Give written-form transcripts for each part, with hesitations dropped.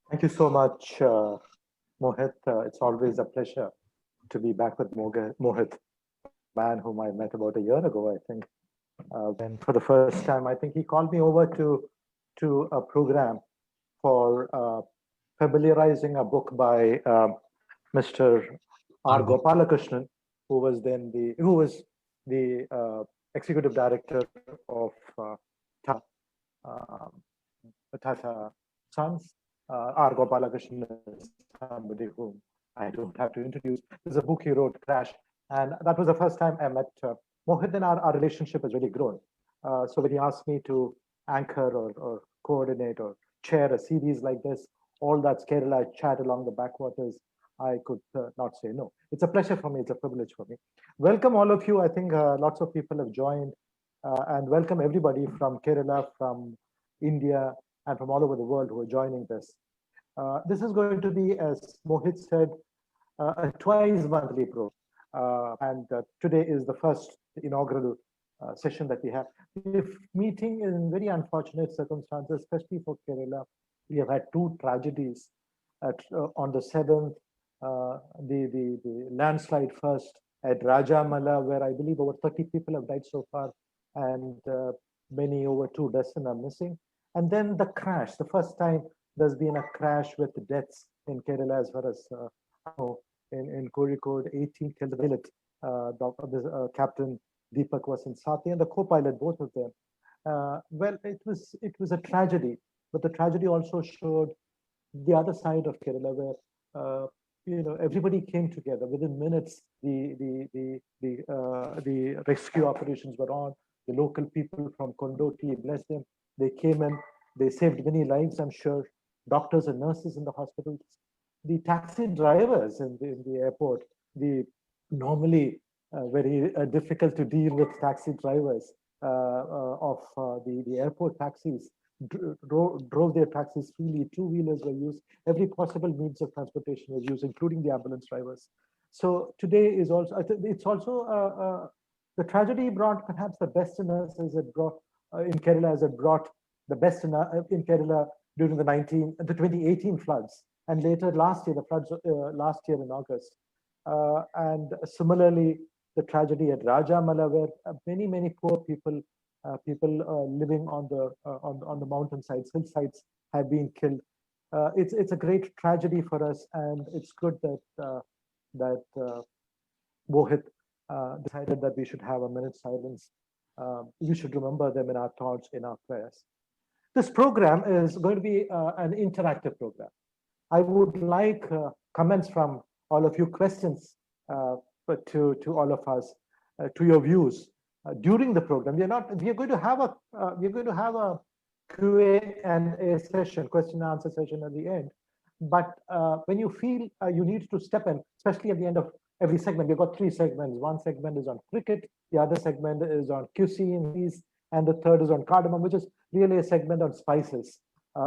Thank you so much, Mohit. It's always a pleasure to be back with Mohit, a man whom I met about a year ago, I think. When for the first time, I think he called me over to a program for familiarizing a book by Mr. R. Argo. Gopalakrishnan, who was the executive director of um, Tata Sons. R. Gopalakrishnan is somebody whom I don't have to introduce. There's a book he wrote, Crash, and that was the first time I met Mohit, and our relationship has really grown. So when he asked me to anchor or coordinate or chair a series like this, all that Kerala chat along the backwaters, I could not say no. It's a pleasure for me. It's a privilege for me. Welcome all of you. I think lots of people have joined, and welcome everybody from Kerala, from India, and from all over the world who are joining this. This is going to be, as Mohit said, a twice monthly program. And today is the first inaugural session that we have. If meeting in very unfortunate circumstances, especially for Kerala, we have had two tragedies. On the 7th, the landslide first at Rajamala, where I believe over 30 people have died so far, and many over 2 dozen are missing. And then the crash, the first time there's been a crash with deaths in Kerala, as far as I know, in Kozhikode, 18 killed. The pilot, Captain Deepak was in Sati, and the co-pilot, both of them. Well, it was a tragedy, but the tragedy also showed the other side of Kerala, where everybody came together within minutes. The rescue operations were on. The local people from Kondoti, bless them, they came in. They saved many lives, I'm sure. Doctors and nurses in the hospitals, the taxi drivers in the airport, the normally very difficult to deal with taxi drivers of the airport taxis drove their taxis freely. Two-wheelers were used. Every possible means of transportation was used, including the ambulance drivers. So today is also, it's also the tragedy brought perhaps the best in us, as it brought in Kerala, as it brought the best in Kerala during the 2018 floods, and later last year, the floods last year in August. And similarly, the tragedy at Rajamala, where many poor people living on the mountainsides, hillsides, have been killed. It's a great tragedy for us, and it's good that Mohit decided that we should have a minute's silence. We should remember them in our thoughts, in our prayers. This program is going to be an interactive program. I would like comments from all of you, questions to all of us, to your views during the program. We are going to have a Q&A and a session, question and answer session at the end. But when you feel you need to step in, especially at the end of every segment, we've got 3 segments. One segment is on cricket, the other segment is on cuisine, and the third is on cardamom, which is really a segment on spices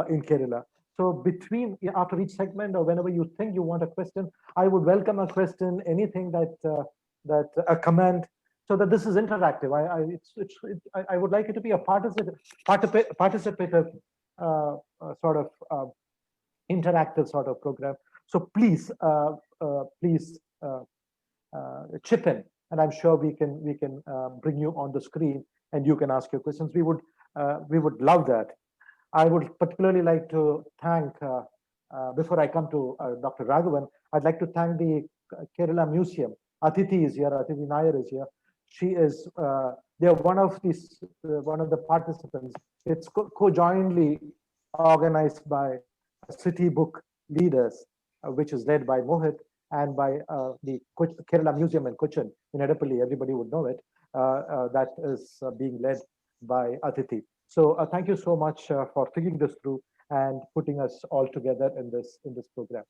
in Kerala. So after each segment, or whenever you think you want a question, I would welcome a question, anything that a comment, so that this is interactive. I would like it to be a participative sort of interactive sort of program. So please chip in, and I'm sure we can bring you on the screen, and you can ask your questions. We would love that. I would particularly like to thank, before I come to Dr. Raghavan, I'd like to thank the Kerala Museum. Atiti is here, Atiti Nair is here. She is, they're one of the participants. It's co-jointly organized by City Book Leaders, which is led by Mohit, and by the Kerala Museum in Cochin, in Edapalli. Everybody would know it. That is being led by Atiti. So thank you so much for thinking this through and putting us all together in this program.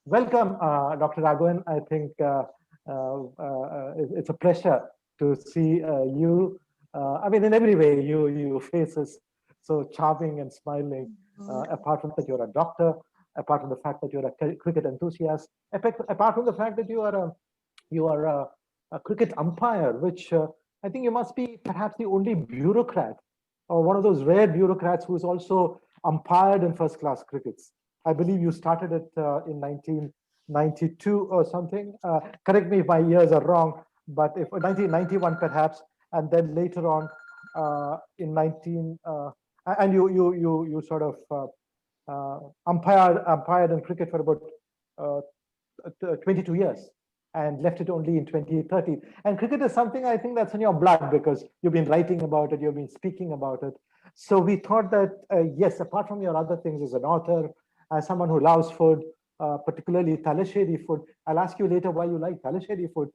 Welcome, Dr. Raghavan. I think it's a pleasure to see you. I mean, in every way, your face is so charming and smiling. Apart from that, you're a doctor. Apart from the fact that you're a cricket enthusiast. Apart from the fact that you are a cricket umpire, which I think you must be perhaps the only bureaucrat, or one of those rare bureaucrats who's also umpired in first-class crickets. I believe you started it in 1992 or something. Correct me if my years are wrong, but if 1991 perhaps, and then later on in 19 and you sort of umpired in cricket for about uh, 22 years and left it only in 2013. And cricket is something I think that's in your blood because you've been writing about it, you've been speaking about it. So we thought that, yes, apart from your other things as an author, as someone who loves food, particularly Talasheri food, I'll ask you later why you like Talasheri food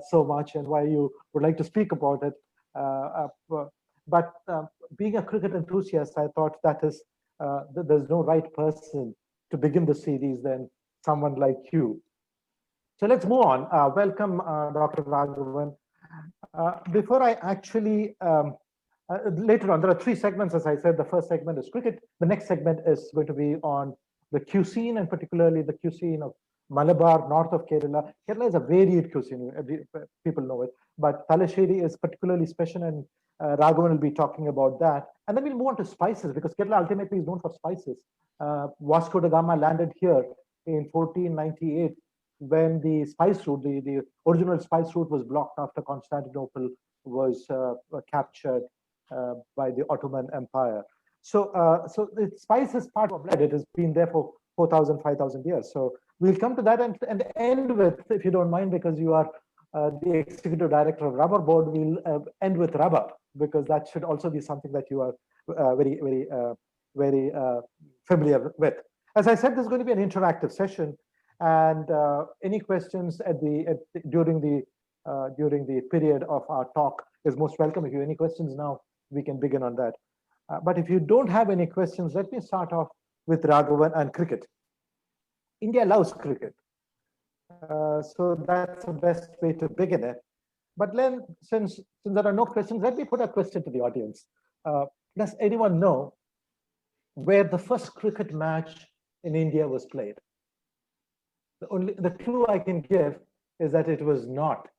so much and why you would like to speak about it. But being a cricket enthusiast, I thought that is, there's no right person to begin the series than someone like you. So let's move on. Welcome, Dr. Raghavan. Before I actually, later on, there are three segments, as I said. The first segment is cricket. The next segment is going to be on the cuisine, and particularly the cuisine of Malabar, north of Kerala. Kerala is a varied cuisine, people know it. But Talasheri is particularly special, and Raghavan will be talking about that. And then we'll move on to spices, because Kerala ultimately is known for spices. Vasco da Gama landed here in 1498, when the spice route, the original spice route was blocked after Constantinople was captured by the Ottoman Empire. So, so the spice is part of blood. It has been there for 4,000, 5,000 years. So we'll come to that and end with, if you don't mind, because you are the executive director of Rubber Board, we'll end with rubber, because that should also be something that you are very familiar with. As I said, this is going to be an interactive session. And any questions during the period of our talk is most welcome. If you have any questions now, we can begin on that. But if you don't have any questions, let me start off with Raghavan and cricket. India loves cricket, so that's the best way to begin it. But then, since there are no questions, let me put a question to the audience. Does anyone know where the first cricket match in India was played? The clue I can give is that it was not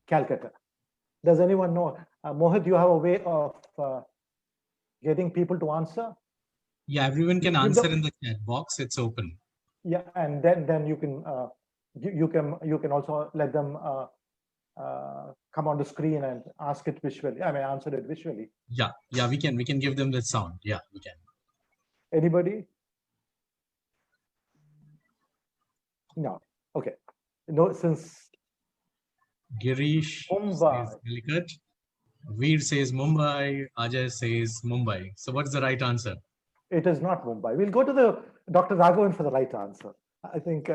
Calcutta. Does anyone know? Mohit, do you have a way of getting people to answer? Yeah, everyone can answer in the chat box. It's open. Yeah, and then you can also let them come on the screen and ask it visually. I mean, answer it visually. Yeah, we can give them the sound. Yeah, we can. Anybody? No. Okay. No, since Girish Mumbai. says Calicut, Veer says Mumbai, Ajay says Mumbai. So what's the right answer? It is not Mumbai. We'll go to the Dr. Raghavan for the right answer. I think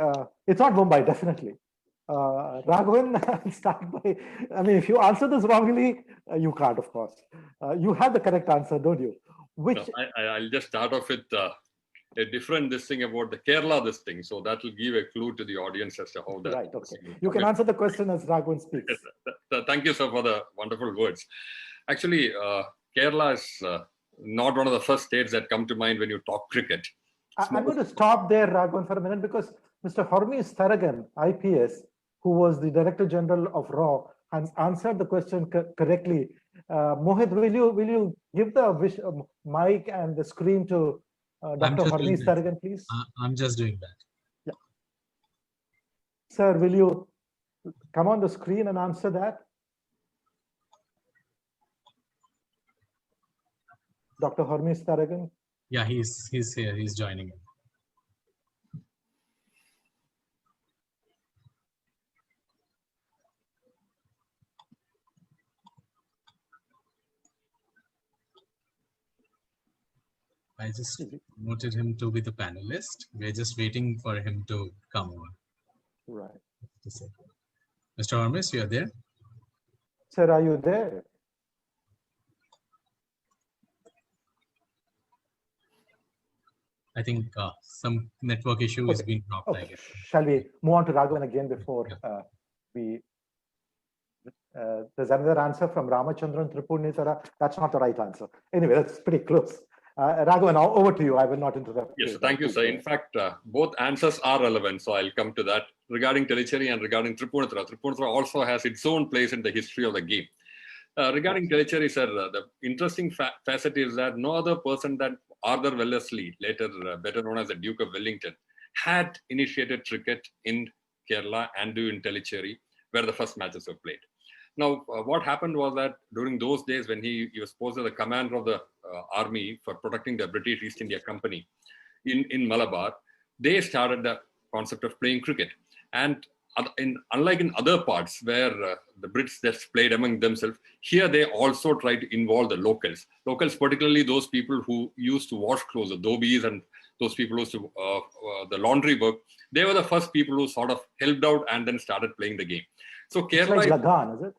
it's not Mumbai, definitely. Raghavan, start by, I mean, if you answer this wrongly, you can't, of course. You have the correct answer, don't you? Which no, I'll just start off with a different this thing about the Kerala this thing. So that will give a clue to the audience as to how that. Right, okay. You can answer the question as Raghavan speaks. Yes, thank you, sir, for the wonderful words. Actually, Kerala is not one of the first states that come to mind when you talk cricket. I'm going to stop there, Raghavan, for a minute, because Mr. Hormis Tharagan, IPS, who was the Director General of RAW, has answered the question correctly. Mohit, will you give the mic and the screen to Dr. Hormis Tharagan, please? I'm just doing that. Yeah. Sir, will you come on the screen and answer that? Dr. Hormis Tharagan? Yeah, he's here. He's joining in. I just noted him to be the panelist. We're just waiting for him to come over. Right. Mr. Hormis, you are there? Sir, are you there? I think some network issue has been dropped. Okay. I guess. Shall we move on to Raghavan again before there's another answer from Ramachandran Tripurnitara. That's not the right answer. Anyway, that's pretty close. Raghavan, now over to you. I will not interrupt. Yes, thank you, sir. In fact, both answers are relevant, so I'll come to that. Regarding Tellicherry and regarding Tripurnitara, Tripurnitara also has its own place in the history of the game. Regarding Tellicherry, sir, the interesting facet is that no other person that Arthur Wellesley, later better known as the Duke of Wellington, had initiated cricket in Kerala and in Tellicherry, where the first matches were played. Now, what happened was that during those days, when he was posted as the commander of the army for protecting the British East India Company in Malabar, they started the concept of playing cricket. And unlike in other parts where the Brits just played among themselves, here they also tried to involve the locals. Locals, particularly those people who used to wash clothes, the dhobis and those people who used to the laundry work, they were the first people who sort of helped out and then started playing the game. So Kerala, it's like Lagan, is it?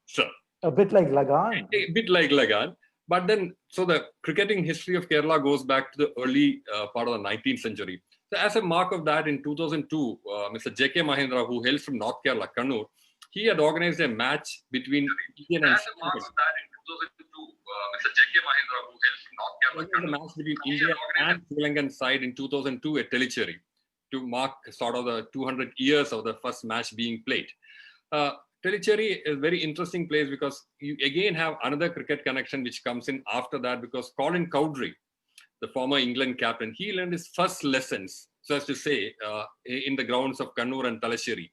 Sure. A bit like Lagan. A bit like Lagan. But then, so the cricketing history of Kerala goes back to the early part of the 19th century. So as a mark of that, in 2002, Mr. J.K. Mahindra, who hails from North Kerala, Kannur, he had organized a match between Indian and Sri Lankan. Mr. J.K. Mahindra, who hails from North Kerala, Kannur, a match between India and Sri Lankan side in 2002 at Tellicherry to mark sort of the 200 years of the first match being played. Tellicherry is a very interesting place because you again have another cricket connection which comes in after that, because Colin Cowdrey, the former England captain, he learned his first lessons, so as to say, in the grounds of Kannur and Talasheri.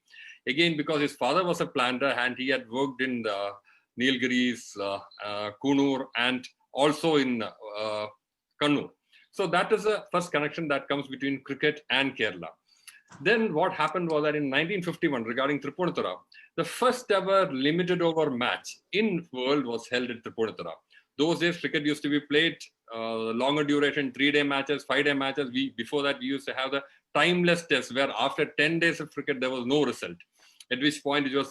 Again, because his father was a planter and he had worked in the Nilgiris, Kunur, and also in Kannur. So that is the first connection that comes between cricket and Kerala. Then what happened was that in 1951, regarding Tripunithura, the first ever limited over match in world was held at Tripunithura. Those days, cricket used to be played longer duration, 3-day matches, 5-day matches. Before that, we used to have the timeless test, where after 10 days of cricket, there was no result. At which point it was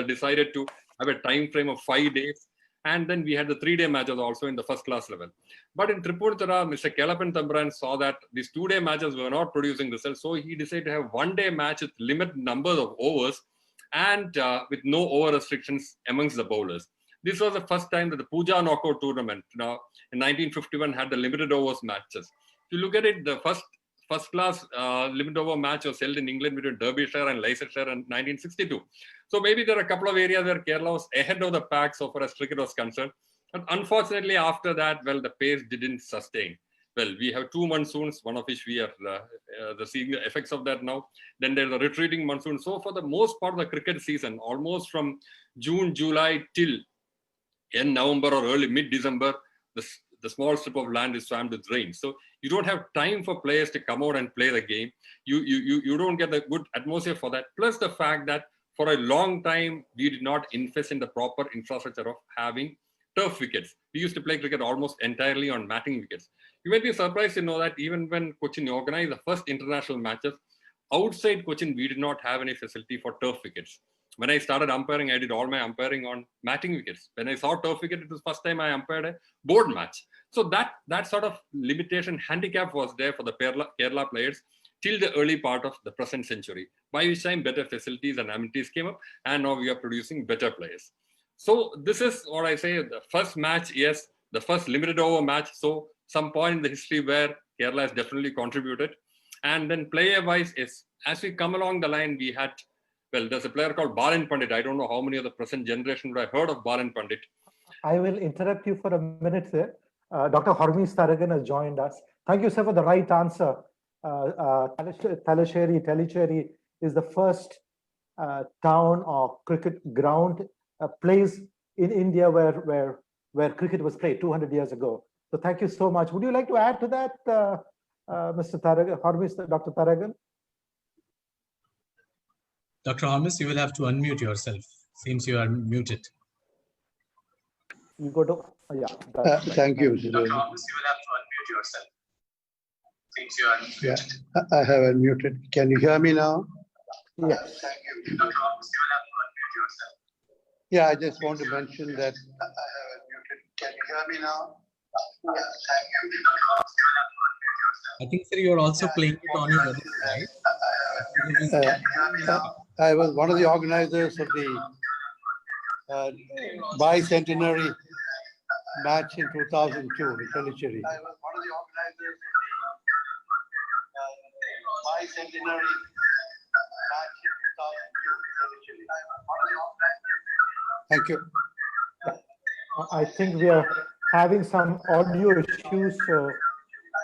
decided to have a time frame of 5 days. And then we had the 3-day matches also in the first class level. But in Tripunithura, Mr. Kelapan Thamburan saw that these 2-day matches were not producing results. So he decided to have 1-day match with limited numbers of overs and with no over restrictions amongst the bowlers. This was the first time that the Puja knockout tournament, in 1951, had the limited overs matches. If you look at it, the first class limited over match was held in England between Derbyshire and Leicestershire in 1962. So maybe there are a couple of areas where Kerala was ahead of the pack so far as cricket was concerned. But unfortunately, after that, well, the pace didn't sustain. Well, we have 2 monsoons, one of which we are seeing the effects of that now. Then there's a retreating monsoon. So for the most part of the cricket season, almost from June, July till end November or early mid-December, the small strip of land is swamped with rain. So you don't have time for players to come out and play the game. You don't get a good atmosphere for that. Plus the fact that for a long time, we did not invest in the proper infrastructure of having turf wickets. We used to play cricket almost entirely on matting wickets. You might be surprised to know that even when Cochin organized the first international matches, outside Cochin, we did not have any facility for turf wickets. When I started umpiring, I did all my umpiring on matting wickets. When I saw turf wicket, it was the first time I umpired a board match. So that sort of limitation, handicap was there for the Kerala players till the early part of the present century, by which time better facilities and amenities came up, and now we are producing better players. So this is what I say, the first match, yes, the first limited over match. So some point in the history where Kerala has definitely contributed. And then player-wise, is as we come along the line, we had, well, there's a player called Balin Pandit. I don't know how many of the present generation would have heard of Balin Pandit. I will interrupt you for a minute there. Dr. Hormis Taragan has joined us. Thank you, sir, for the right answer. Tellicherry is the first town or cricket ground place in India where cricket was played 200 years ago. So thank you so much. Would you like to add to that, Mr. Taragan, Hormis, Dr. Taragan? Dr. Hormis, you will have to unmute yourself. Seems you are muted. You go to, yeah. Thank you. Dr. Hormis, you will have to unmute yourself. Seems you are muted. Yeah, I have unmuted. Can you hear me now? Yes. Thank you. Dr. Hormis, you will have to unmute yourself. Yeah, I just want to mention that I have unmuted. Can you hear me now? Yeah, thank you. Dr. Hormis, you will have to unmute yourself. I think, sir, you are also playing it on your other side. I was one of the organizers of the bicentenary match in 2002 in Tellicherry. I was one of the organizers of the bicentenary match in 2002 in Tellicherry. Thank you. I think we are having some audio issues, so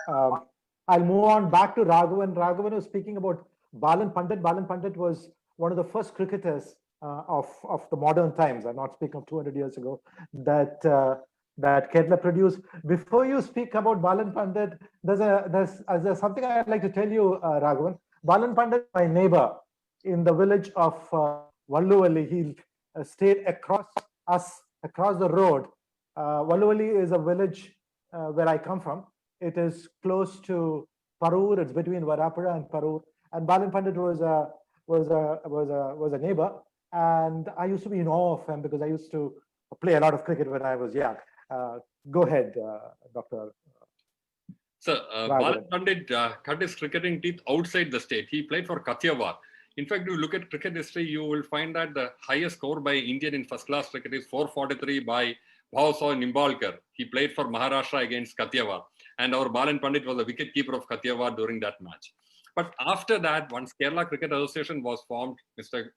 I'll move on back to Raghavan. Raghavan was speaking about Balan Pandit. Balan Pandit was one of the first cricketers of the modern times. I'm not speaking of 200 years ago that that Kerala produced. Before you speak about Balan Pandit, there's something I'd like to tell you, Raghavan. Balan Pandit, my neighbor in the village of Valluvalli, he stayed across the road. Valluvalli is a village where I come from. It is close to Parur. It's between Varapura and Parur. And Balan Pandit was a neighbor, and I used to be in awe of him because I used to play a lot of cricket when I was young. Go ahead, Dr. So, Balan Pandit cut his cricketing teeth outside the state. He played for Kathiawar. In fact, if you look at cricket history, you will find that the highest score by Indian in first-class cricket is 443 by Bhavsaw Nimbalkar. He played for Maharashtra against Kathiawar. And our Balan Pandit was the wicketkeeper of Kathiawar during that match. But after that, once Kerala Cricket Association was formed, Mr.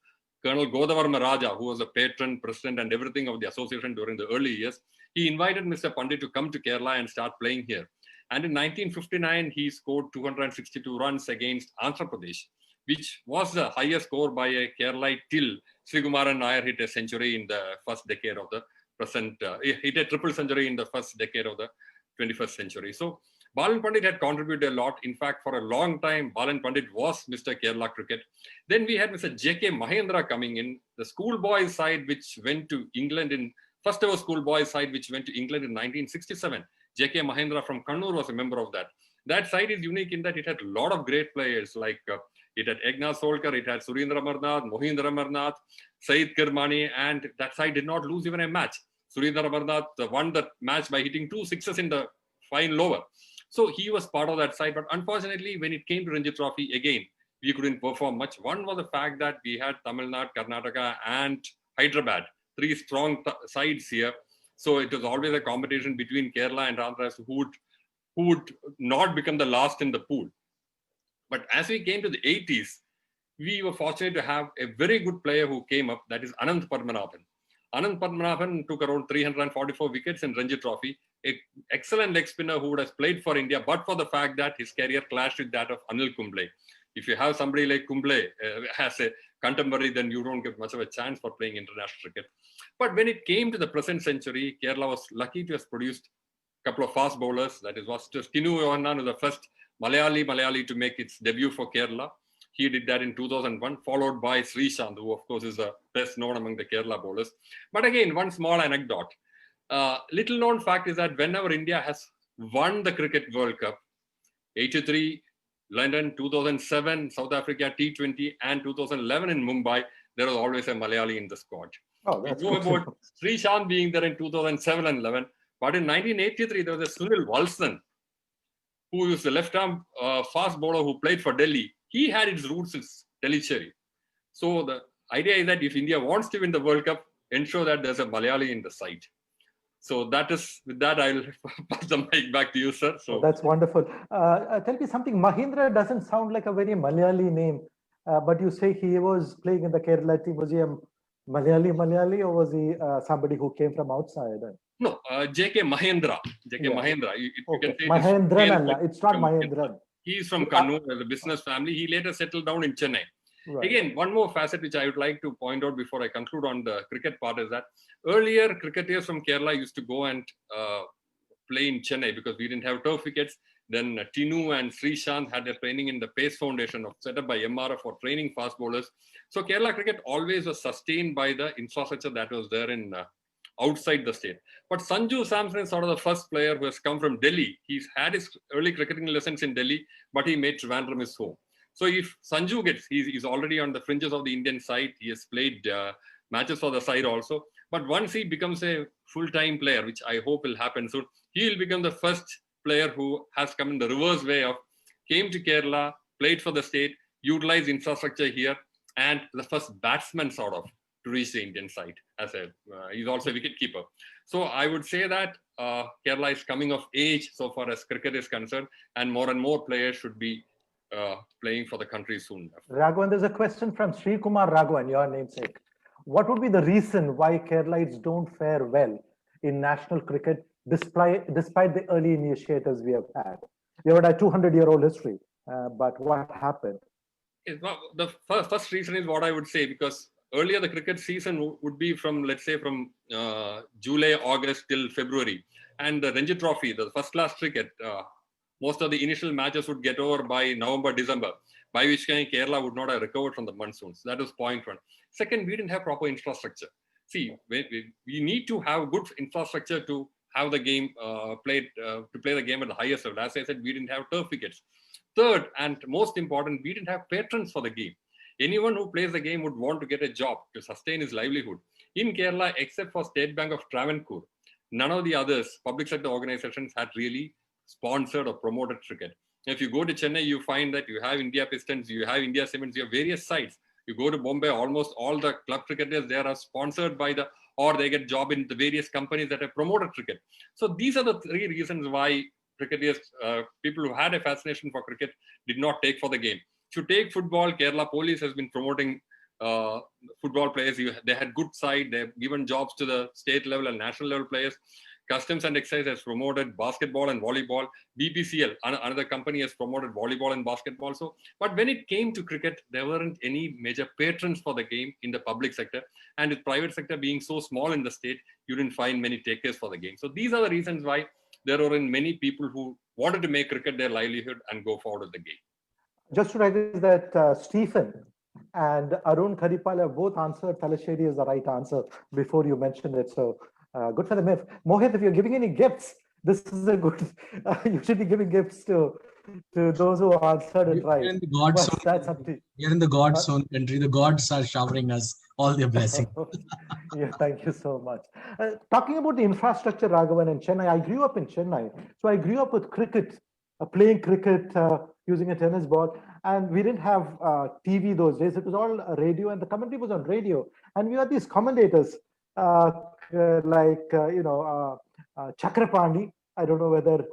Colonel Godavarma Raja, who was the patron, president, and everything of the association during the early years, he invited Mr. Pandit to come to Kerala and start playing here. And in 1959, he scored 262 runs against Andhra Pradesh, which was the highest score by a Keralite till Sri Kumaran Nair hit a century in the first decade of the present, he hit a triple century in the first decade of the 21st century. So Balan Pandit had contributed a lot. In fact, for a long time, Balan Pandit was Mr. Kerala Cricket. Then we had Mr. J.K. Mahendra coming in, the schoolboys side which went to England in, first ever schoolboys side which went to England in 1967. J.K. Mahendra from Kannur was a member of that. That side is unique in that it had a lot of great players like it had Egna Solkar, it had Surendra Amarnath, Mohindra Amarnath, Saeed Kirmani, and that side did not lose even a match. Surendra Amarnath won the match by hitting 2 sixes in the final over. So he was part of that side. But unfortunately, when it came to Ranji Trophy, again, we couldn't perform much. One was the fact that we had Tamil Nadu, Karnataka, and Hyderabad, three strong sides here. So it was always a competition between Kerala and Andhra who would not become the last in the pool. But as we came to the 80s, we were fortunate to have a very good player who came up, that is Anand Parmanavan. Anand Parmanavan took around 344 wickets in Ranji Trophy, an excellent leg spinner who would have played for India, but for the fact that his career clashed with that of Anil Kumble. If you have somebody like Kumble as a contemporary, then you don't get much of a chance for playing international cricket. But when it came to the present century, Kerala was lucky to have produced a couple of fast bowlers. That is, Tinu Yohannan was the first Malayali to make its debut for Kerala. He did that in 2001, followed by Srishant, who of course is the best known among the Kerala bowlers. But again, one small anecdote. Little known fact is that whenever India has won the Cricket World Cup, 83, London, 2007, South Africa, T20, and 2011 in Mumbai, there was always a Malayali in the squad. Oh, that's we know about Srishant being there in 2007 and 11, but in 1983, there was a Sunil Walson, who was the left-arm fast bowler who played for Delhi. He had its roots in Delhi Cherry. So the idea is that if India wants to win the World Cup, ensure that there's a Malayali in the side. So that is, with that, I'll pass the mic back to you, sir. So that's wonderful. Tell me something. Mahindra doesn't sound like a very Malayali name, but you say he was playing in the Kerala team. Was he a Malayali, or was he somebody who came from outside? No, J.K. Mahendra. J.K. Yeah. Mahendra. You can say Mahendran. It's not Mahendran. He is from Kannur, as a business family. He later settled down in Chennai. Right. Again, one more facet which I would like to point out before I conclude on the cricket part is that earlier cricketers from Kerala used to go and play in Chennai because we didn't have turf wickets. Then Tinu and Srishant had their training in the Pace Foundation set up by MRF for training fast bowlers. So Kerala cricket always was sustained by the infrastructure that was there in outside the state. But Sanju Samson is sort of the first player who has come from Delhi. He's had his early cricketing lessons in Delhi, but he made Trivandrum his home. So if Sanju gets, he's already on the fringes of the Indian side. He has played matches for the side also. But once he becomes a full-time player, which I hope will happen soon, he will become the first player who has come in the reverse way of came to Kerala, played for the state, utilized infrastructure here, and the first batsman sort of to reach the Indian side. As a he's also a wicketkeeper. So I would say that Kerala is coming of age so far as cricket is concerned, and more players should be playing for the country soon. Raghavan, there's a question from Sri Kumar Raghavan, your namesake. What would be the reason why Keralites don't fare well in national cricket despite the early initiatives we have had? We have a 200-year-old history, but what happened? The first reason is what I would say, because earlier the cricket season would be from, let's say, from July, August till February. And the Ranji Trophy, the first class cricket, most of the initial matches would get over by November, December, by which time Kerala would not have recovered from the monsoons. That was point one. Second, we didn't have proper infrastructure. See, we need to have good infrastructure to have the game played, to play the game at the highest level. As I said, we didn't have turf wickets. Third, and most important, we didn't have patrons for the game. Anyone who plays the game would want to get a job to sustain his livelihood. In Kerala, except for State Bank of Travancore, none of the others, public sector organizations, had really sponsored or promoted cricket. If you go to Chennai, you find that you have India Pistons, you have India Cements, you have various sites. You go to Bombay, almost all the club cricketers there are sponsored by or they get job in the various companies that have promoted cricket. So these are the three reasons why cricketers, people who had a fascination for cricket, did not take for the game. To take football, Kerala Police has been promoting football players. They had good side. They've given jobs to the state level and national level players. Customs and Excise has promoted basketball and volleyball. BPCL, another company, has promoted volleyball and basketball. So, but when it came to cricket, there weren't any major patrons for the game in the public sector. And with private sector being so small in the state, you didn't find many takers for the game. So these are the reasons why there were many people who wanted to make cricket their livelihood and go forward with the game. Just to recognize that Stephen and Arun Kharipal have both answered Talasheri is the right answer before you mentioned it. So good for them. Mohit, if you're giving any gifts, this is a good, you should be giving gifts to those who answered it right. You're in the God's own country. The gods are showering us all their blessings. Yeah, thank you so much. Talking about the infrastructure, Raghavan, in Chennai, I grew up in Chennai. So I grew up with cricket, playing cricket, using a tennis ball. And we didn't have TV those days. It was all radio, and the commentary was on radio. And we had these commentators Chakrapani. I don't know whether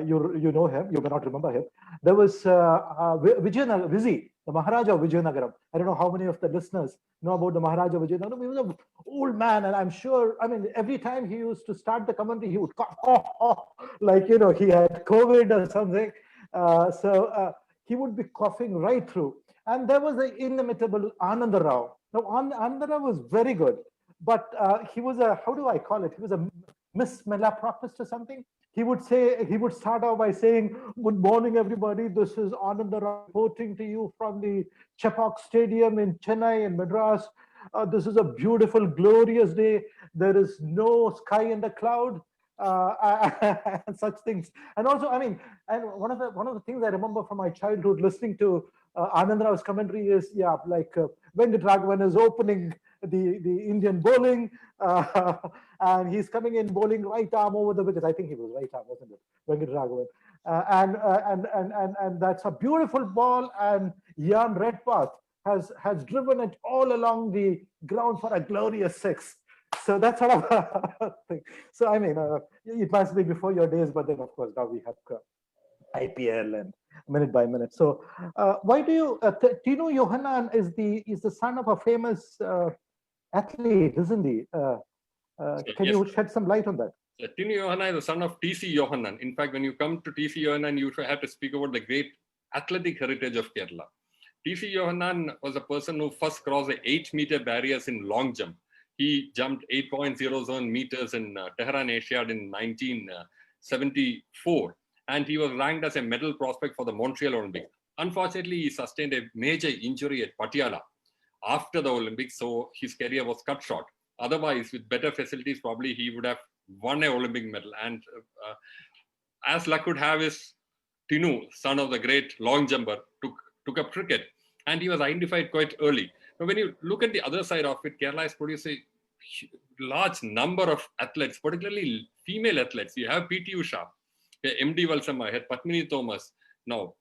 you know him. You may not remember him. There was Vizi, the Maharaja of Vijayanagaram. I don't know how many of the listeners know about the Maharaja of Vijayanagaram. He was an old man, and I'm sure, I mean, every time he used to start the commentary, he would cough, like, he had COVID or something. So he would be coughing right through. And there was the inimitable Anand Rao. Now, Anand Rao was very good, but he was how do I call it? He was a Miss Malaproppist or something. He would start out by saying, "Good morning, everybody. This is Anand Rao reporting to you from the Chepauk Stadium in Chennai in Madras. This is a beautiful, glorious day. There is no sky in the cloud." And such things. And also, I mean, and one of the things I remember from my childhood listening to Anand Rao's commentary is, Venkat Raghavan is opening the Indian bowling, and he's coming in bowling right arm over the wicket. I think he was right arm, wasn't it, Venkat Raghavan? And that's a beautiful ball, and Jan Redpath has driven it all along the ground for a glorious six. So that's sort of a thing. So I mean, it must be before your days, but then of course now we have IPL and minute by minute. So why do you? Tino Johanan is the son of a famous athlete, isn't he? Can you shed some light on that? Tino Johanan is the son of T.C. Johanan. In fact, when you come to T.C. Johanan, you have to speak about the great athletic heritage of Kerala. T.C. Johanan was a person who first crossed the 8-meter barriers in long jump. He jumped 8.07 meters in Tehran Asiad in 1974, and he was ranked as a medal prospect for the Montreal Olympics. Unfortunately, he sustained a major injury at Patiala after the Olympics, so his career was cut short. Otherwise, with better facilities, probably he would have won an Olympic medal. And as luck would have his, Tinu, son of the great long jumper, took up cricket, and he was identified quite early. But when you look at the other side of it, Kerala has produced a large number of athletes, particularly female athletes. You have P.T. Usha, M.D. Valsamma, had Padmini Thomas. Now,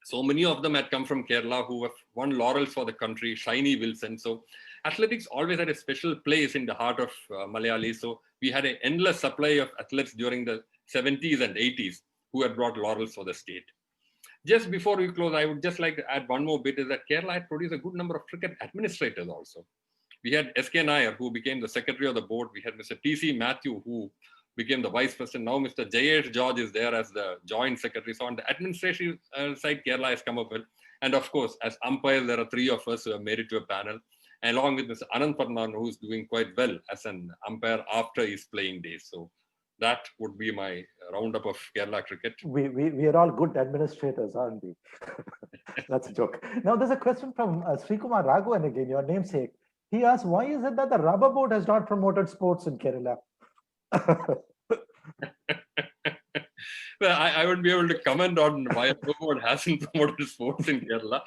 so many of them had come from Kerala who have won laurels for the country, Shiny Wilson. So athletics always had a special place in the heart of Malayali. So we had an endless supply of athletes during the 70s and 80s who had brought laurels for the state. Just before we close, I would just like to add one more bit, is that Kerala had produced a good number of cricket administrators also. We had S.K. Nair, who became the secretary of the board. We had Mr. T.C. Matthew, who became the vice president. Now Mr. Jayesh George is there as the joint secretary. So on the administration side, Kerala has come up well. And of course, as umpires, there are 3 of us who have made it to a panel, along with Mr. Anand Parmanavan, who is doing quite well as an umpire after his playing days. So that would be my roundup of Kerala cricket. We are all good administrators, aren't we? That's a joke. Now, there's a question from Srikumar Raghavan again, your namesake. He asks, why is it that the rubber board has not promoted sports in Kerala? Well, I wouldn't be able to comment on why the board hasn't promoted sports in Kerala,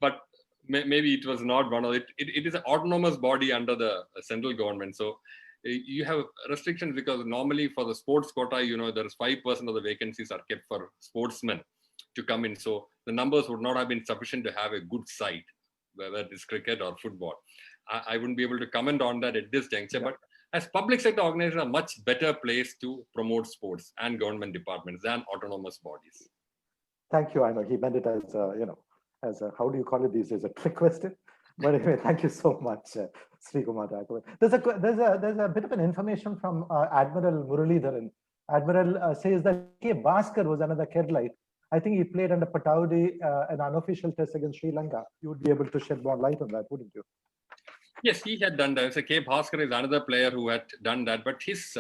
but maybe it was not one of it. It is an autonomous body under the central government. So you have restrictions because normally for the sports quota, there is 5% of the vacancies are kept for sportsmen to come in. So the numbers would not have been sufficient to have a good side, whether it is cricket or football. I wouldn't be able to comment on that at this juncture, but as public sector organizations are much better placed to promote sports and government departments than autonomous bodies. Thank you. I know he meant it as as a, how do you call it these days, a trick question. But anyway, thank you so much, Srikumar Raghavan. There's a bit of an information from Admiral Muralidharan. Admiral says that K. Bhaskar was another Keralite. I think he played under Pataudi, an unofficial test against Sri Lanka. You would be able to shed more light on that, wouldn't you? Yes, he had done that. So K. Bhaskar is another player who had done that, but his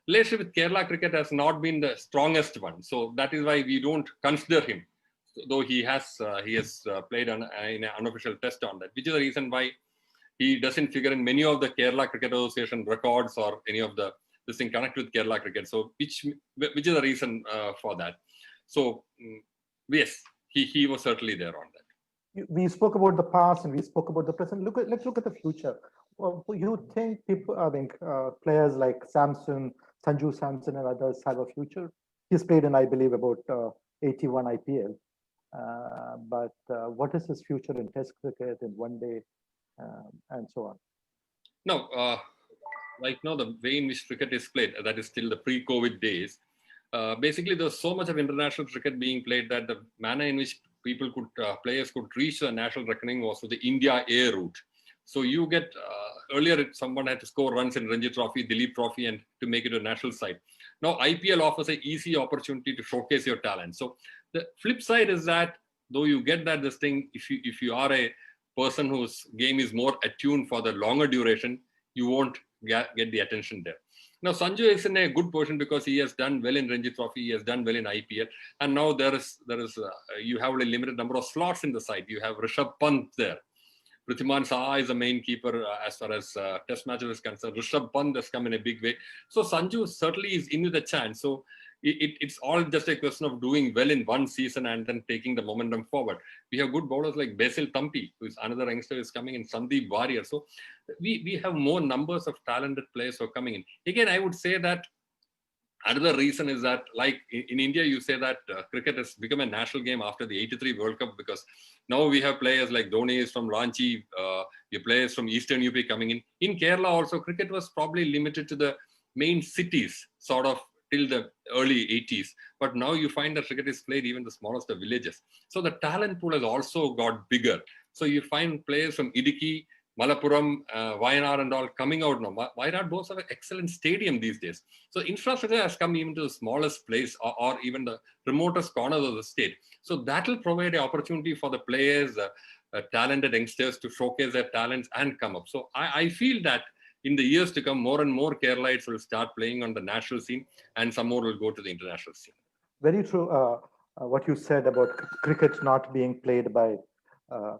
relationship with Kerala cricket has not been the strongest one. So that is why we don't consider him, though he has played in an unofficial test on that, which is the reason why he doesn't figure in many of the Kerala Cricket Association records or any of this thing connected with Kerala cricket. So which is the reason for that. So yes, he was certainly there on that. We spoke about the past and we spoke about the present. Let's look at the future. Well, you think players like Sanju Samson and others have a future? He's played in, I believe, about 81 IPL. But what is his future in Test cricket, in one day, and so on? No, right now the way in which cricket is played, that is still the pre-COVID days. Basically, there's so much of international cricket being played that the manner in which players could reach the national reckoning was through the India air route. So you get earlier someone had to score runs in Ranji Trophy, Dilip Trophy, and to make it to a national side. Now IPL offers an easy opportunity to showcase your talent. So the flip side is that though you get that this thing, if you are a person whose game is more attuned for the longer duration, you won't get the attention there. Now Sanju is in a good position because he has done well in Ranji Trophy, he has done well in IPL, and now there is you have a limited number of slots in the side. You have Rishabh Pant there. Prithiman Saha is the main keeper as far as test matches is concerned. Rishabh Pant has come in a big way. So Sanju certainly is in with a chance. So it's all just a question of doing well in one season and then taking the momentum forward. We have good bowlers like Basil Thampi, who is another youngster who is coming in, Sandeep Warrior. So we have more numbers of talented players who are coming in. Again, I would say that another reason is that, like in India, you say that cricket has become a national game after the '83 World Cup because now we have players like Dhoni is from Ranchi, players from Eastern UP coming in. In Kerala also, cricket was probably limited to the main cities, sort of till the early 80s. But now you find that cricket is played even the smallest of villages. So the talent pool has also got bigger. So you find players from Idiki, Malappuram, Wayanad and all coming out now. Wayanad boasts of an excellent stadium these days. So infrastructure has come even to the smallest place or even the remotest corners of the state. So that will provide an opportunity for the players, talented youngsters to showcase their talents and come up. So I feel that in the years to come, more and more Keralites will start playing on the national scene and some more will go to the international scene. Very true. What you said about cricket not being played by,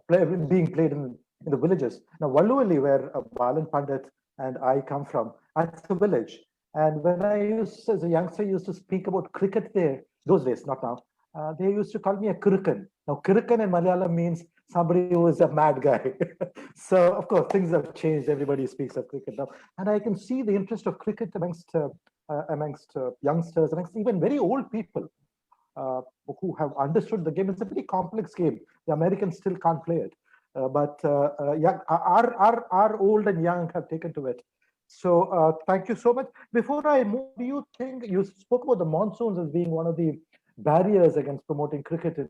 being played in the villages. Now, Valluvalli, where Balan Pandit and I come from, that's a village. And when as a youngster, used to speak about cricket there, those days, not now, they used to call me a Kirukan. Now, Kirukan in Malayalam means somebody who is a mad guy. So, of course, things have changed. Everybody speaks of cricket now. And I can see the interest of cricket amongst youngsters, amongst even very old people who have understood the game. It's a very complex game. The Americans still can't play it. But our old and young have taken to it. So thank you so much. Before I move, do you think you spoke about the monsoons as being one of the barriers against promoting cricket?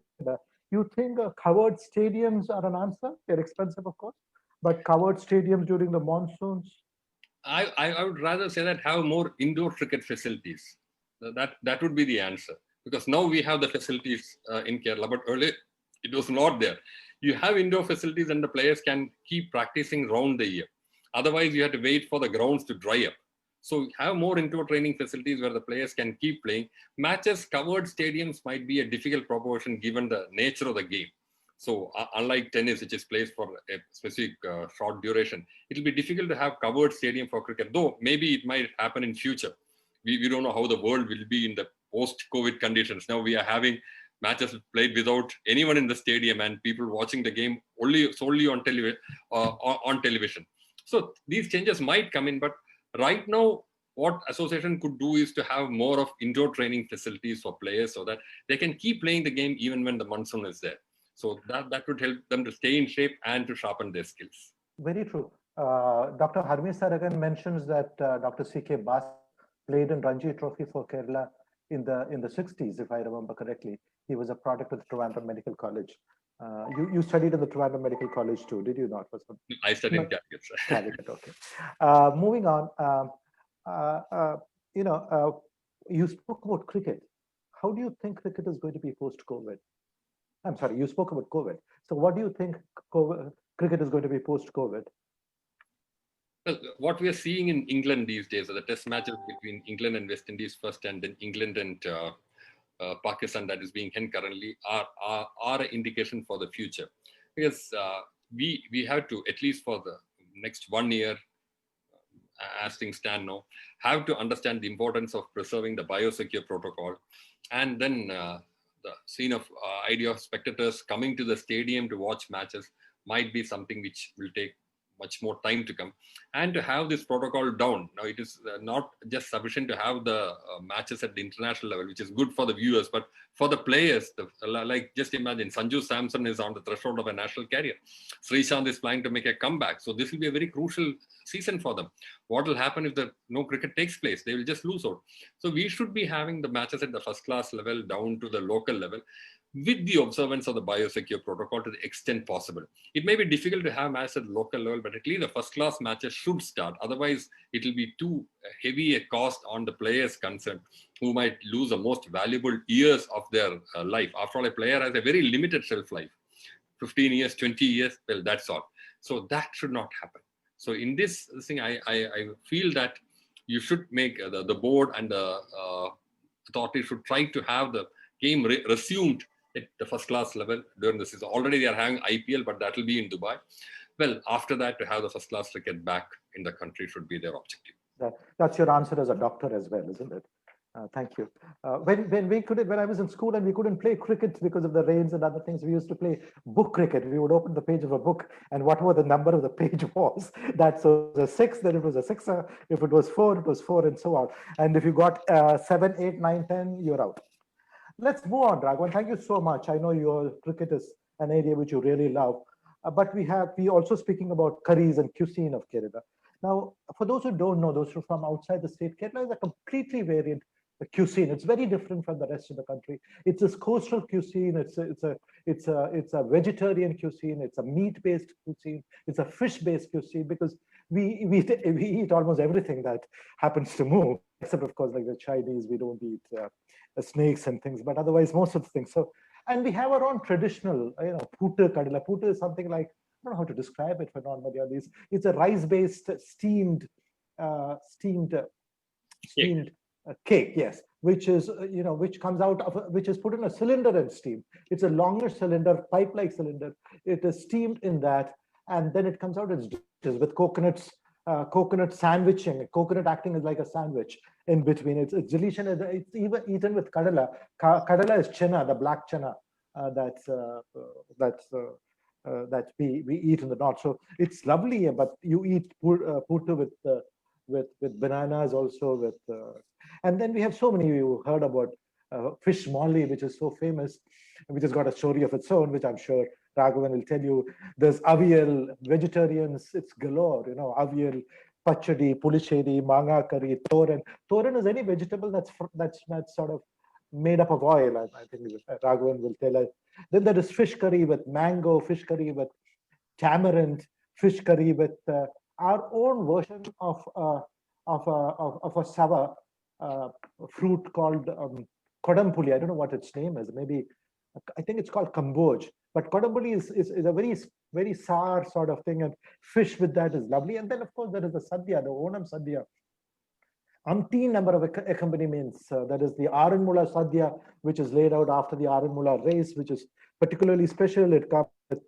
You think covered stadiums are an answer? They're expensive, of course, but covered stadiums during the monsoons? I would rather say that have more indoor cricket facilities. That would be the answer, because now we have the facilities in Kerala, but earlier it was not there. You have indoor facilities and the players can keep practicing round the year. Otherwise, you have to wait for the grounds to dry up. So have more indoor training facilities where the players can keep playing. Matches, covered stadiums might be a difficult proposition given the nature of the game. So unlike tennis, which is played for a specific short duration, it will be difficult to have covered stadium for cricket, though maybe it might happen in future. We don't know how the world will be in the post-COVID conditions. Now we are having matches played without anyone in the stadium and people watching the game solely on television. So these changes might come in, but right now, what association could do is to have more of indoor training facilities for players so that they can keep playing the game even when the monsoon is there. So that would help them to stay in shape and to sharpen their skills. Very true. Dr. Harmesh Saragan mentions that Dr. C.K. Bas played in Ranji Trophy for Kerala in the 60s, if I remember correctly. He was a product of the Trivandrum Medical College. You studied in the Trivandrum Medical College too, did you not? I studied in Calicut, sir. Calicut, okay. Moving on, you spoke about cricket. How do you think cricket is going to be post-COVID? I'm sorry, you spoke about COVID. So what do you think cricket is going to be post-COVID? Well, what we are seeing in England these days are the test matches between England and West Indies first, and then England and Pakistan that is being held currently are an indication for the future. Because we have to, at least for the next 1 year, as things stand now, have to understand the importance of preserving the biosecure protocol. And then the scene of idea of spectators coming to the stadium to watch matches might be something which will take much more time to come, and to have this protocol down. Now, it is not just sufficient to have the matches at the international level, which is good for the viewers, but for the players, like just imagine Sanju Samson is on the threshold of a national career. Srishant is planning to make a comeback. So this will be a very crucial season for them. What will happen if no cricket takes place? They will just lose out. So we should be having the matches at the first class level down to the local level, with the observance of the biosecure protocol to the extent possible. It may be difficult to have matches at the local level, but at least the first class matches should start. Otherwise, it will be too heavy a cost on the players concerned, who might lose the most valuable years of their life. After all, a player has a very limited shelf life, 15 years, 20 years, well, that's all. So that should not happen. So in this thing, I feel that you should make the board and the authority should try to have the game resumed at the first class level during the season. Already they are having IPL, but that will be in Dubai. Well, after that, to have the first class cricket back in the country should be their objective. That's your answer as a doctor as well, isn't it? Thank you. When I was in school and we couldn't play cricket because of the rains and other things, we used to play book cricket. We would open the page of a book, and whatever the number of the page was, that's a 6, then it was a 6er. If it was 4, it was 4, and so on. And if you got 7, 8, 9, 10, you're out. Let's move on, Raghavan. Thank you so much. I know your cricket is an area which you really love, but we also speaking about curries and cuisine of Kerala. Now, for those who don't know, those who are from outside the state, Kerala is a completely variant cuisine. It's very different from the rest of the country. It's a coastal cuisine. It's a vegetarian cuisine. It's a meat-based cuisine. It's a fish-based cuisine, because we eat almost everything that happens to move, except of course like the Chinese. We don't eat snakes and things, but otherwise most of the things. So, and we have our own traditional, putu kadala. Putu is something like, I don't know how to describe it for non-Malayalis. It's a rice-based steamed cake, yes, which is which comes out of which is put in a cylinder and steamed. It's a longer cylinder, pipe-like cylinder. It is steamed in that, and then it comes out as dishes with coconut sandwiching, coconut acting as like a sandwich in between. It's delicious. It's even eaten with kadala. Kadala is chana, the black chana that we eat in the north. So it's lovely, but you eat putu with bananas also, and then we have so many. You heard about fish molly, which is so famous, which has got a story of its own, which I'm sure Raghavan will tell you. There's avial, vegetarians, it's galore, avial, pachadi, pulishedi, manga curry, toran. Toran is any vegetable that's sort of made up of oil. I think Raghavan will tell us. Then there is fish curry with mango, fish curry with tamarind, fish curry with our own version of a sour fruit called kodampuli. I don't know what its name is. Maybe I think it's called kamboj. But kodampuli is a very sour sort of thing, and fish with that is lovely. And then of course there is the sadhya, the Onam sadhya. Umpteen number of accompaniments. That is the Aranmula Sadhya, which is laid out after the Aranmula race, which is particularly special. It comes with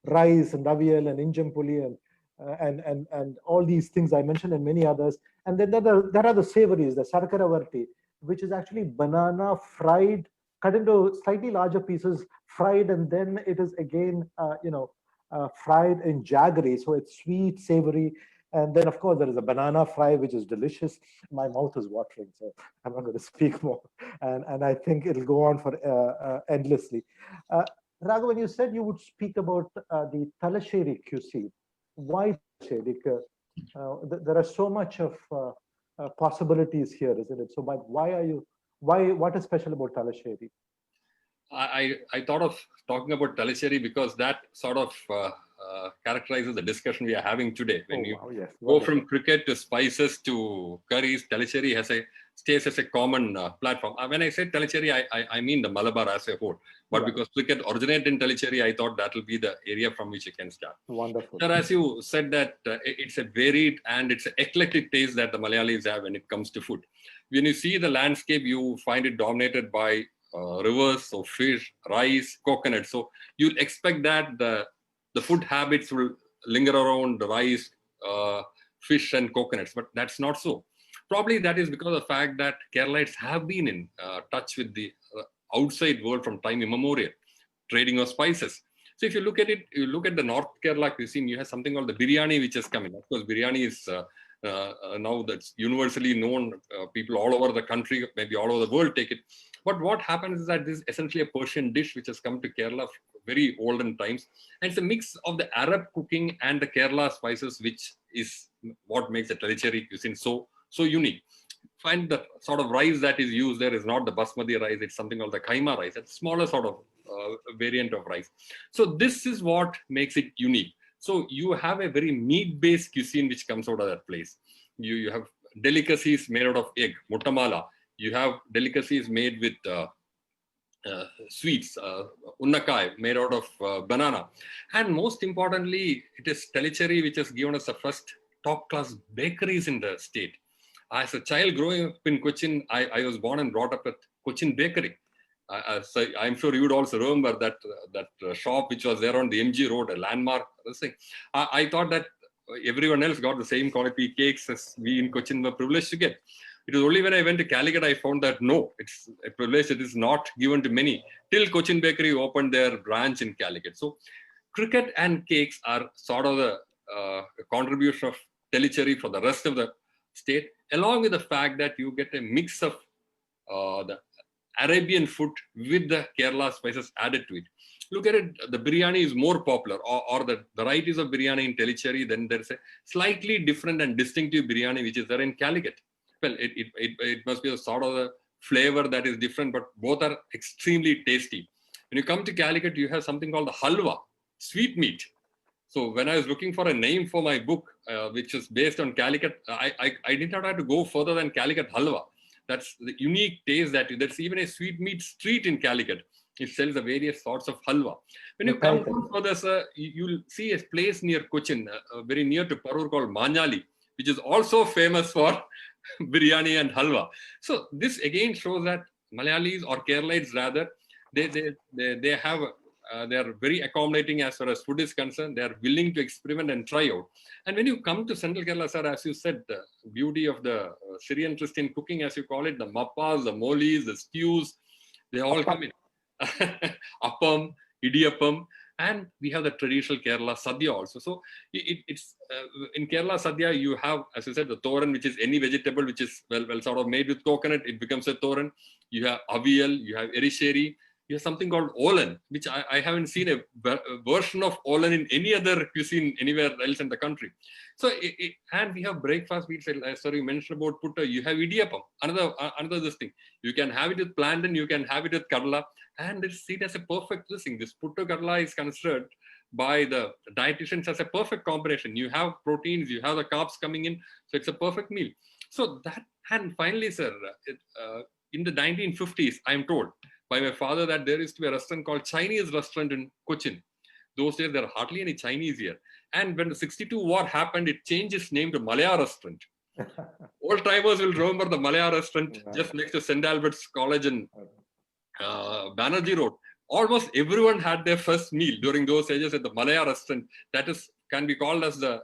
rice and avial and injampuli and all these things I mentioned and many others. And then there are the savories, the sarkaravarti, which is actually banana fried, cut into slightly larger pieces, fried, and then it is again, fried in jaggery. So it's sweet, savory. And then, of course, there is a banana fry, which is delicious. My mouth is watering, so I'm not going to speak more. And I think it'll go on for endlessly. Raghavan, you said you would speak about the Talasheri cuisine. Why Talasheri? There are so much of possibilities here, isn't it? So, but what is special about Talasheri? I thought of talking about Talasheri because that sort of characterizes the discussion we are having today. When go from cricket to spices to curries, Talasheri stays as a common platform. When I say Talasheri, I mean the Malabar as a whole. But because cricket originated in Talasheri, I thought that will be the area from which you can start. Wonderful. Sir, as you said that it's a varied and it's an eclectic taste that the Malayalis have when it comes to food. When you see the landscape, you find it dominated by rivers, so fish, rice, coconut. So you'll expect that the food habits will linger around the rice, fish and coconuts, but that's not so. Probably that is because of the fact that Keralites have been in touch with the outside world from time immemorial, trading of spices. So if you look at it, you look at the North Kerala cuisine, you have something called the biryani, which has come in. Of course, biryani is now that's universally known. People all over the country, maybe all over the world take it. But what happens is that this is essentially a Persian dish which has come to Kerala very olden times. And it's a mix of the Arab cooking and the Kerala spices, which is what makes the Talacheri cuisine so unique. Find the sort of rice that is used there is not the basmati rice, it's something called the kaima rice, it's a smaller sort of variant of rice. So this is what makes it unique. So you have a very meat-based cuisine which comes out of that place. You have delicacies made out of egg, muttamala. You have delicacies made with sweets, unnakai, made out of banana. And most importantly, it is Talacheri which has given us the first top-class bakeries in the state. As a child growing up in Cochin, I was born and brought up at Cochin Bakery. So I'm sure you would also remember that shop which was there on the MG Road, a landmark thing. I thought that everyone else got the same quality cakes as we in Cochin were privileged to get. It was only when I went to Calicut I found that no, it's a privilege that is not given to many. Till Cochin Bakery opened their branch in Calicut. So cricket and cakes are sort of the contribution of Talacheri for the rest of the state, along with the fact that you get a mix of the Arabian food with the Kerala spices added to it. Look at it, the biryani is more popular, or the varieties of biryani in Talacheri, then there's a slightly different and distinctive biryani which is there in Calicut. Well, it must be a sort of a flavor that is different, but both are extremely tasty. When you come to Calicut, you have something called the halwa, sweet meat. So when I was looking for a name for my book, which is based on Calicut, I did not have to go further than Calicut halwa. That's the unique taste that there's even a sweet meat street in Calicut. It sells the various sorts of halwa. When you come down further, sir, you'll see a place near Cochin, very near to Parur called Manyali, which is also famous for biryani and halwa. So this again shows that Malayalis or Keralites rather, they have they are very accommodating as far as food is concerned. They are willing to experiment and try out. And when you come to Central Kerala, sir, as you said, the beauty of the Syrian Christian cooking, as you call it, the mappas, the molis, the stews, they all come in. Appam, idiyappam, and we have the traditional Kerala Sadhya also. So it's in Kerala Sadhya, you have, as you said, the thoran, which is any vegetable which is well sort of made with coconut, it becomes a thoran. You have avial, you have erisheri, you have something called olan, which I haven't seen a version of olan in any other cuisine anywhere else in the country. So, and we have breakfast meals. Sorry, you mentioned about putta. You have idiyappam, another this thing. You can have it with plantain, you can have it with kadla, and it's seen as a perfect thing. This putta kadla is considered by the dietitians as a perfect combination. You have proteins, you have the carbs coming in, so it's a perfect meal. So that, and finally, sir, in the 1950s, I'm told by my father that there used to be a restaurant called Chinese restaurant in Cochin. Those days, there are hardly any Chinese here. And when the 62 war happened, it changed its name to Malaya restaurant. Old timers will remember the Malaya restaurant just next to St. Albert's College in Banerjee Road. Almost everyone had their first meal during those ages at the Malaya restaurant. That is, can be called as the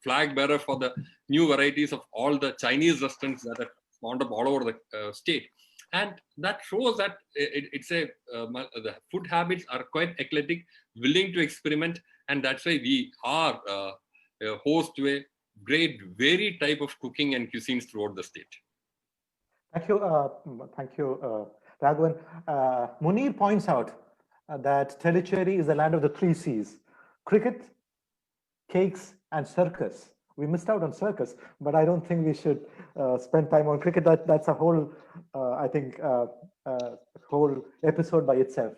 flag bearer for the new varieties of all the Chinese restaurants that have spawned up all over the state. And that shows that the food habits are quite eclectic, willing to experiment, and that's why we are a host to a great varied type of cooking and cuisines throughout the state. Thank you, Raghavan. Munir points out that Tellicherry is the land of the 3 C's: cricket, cakes, and circus. We missed out on circus, but I don't think we should spend time on cricket. That's a whole, whole episode by itself.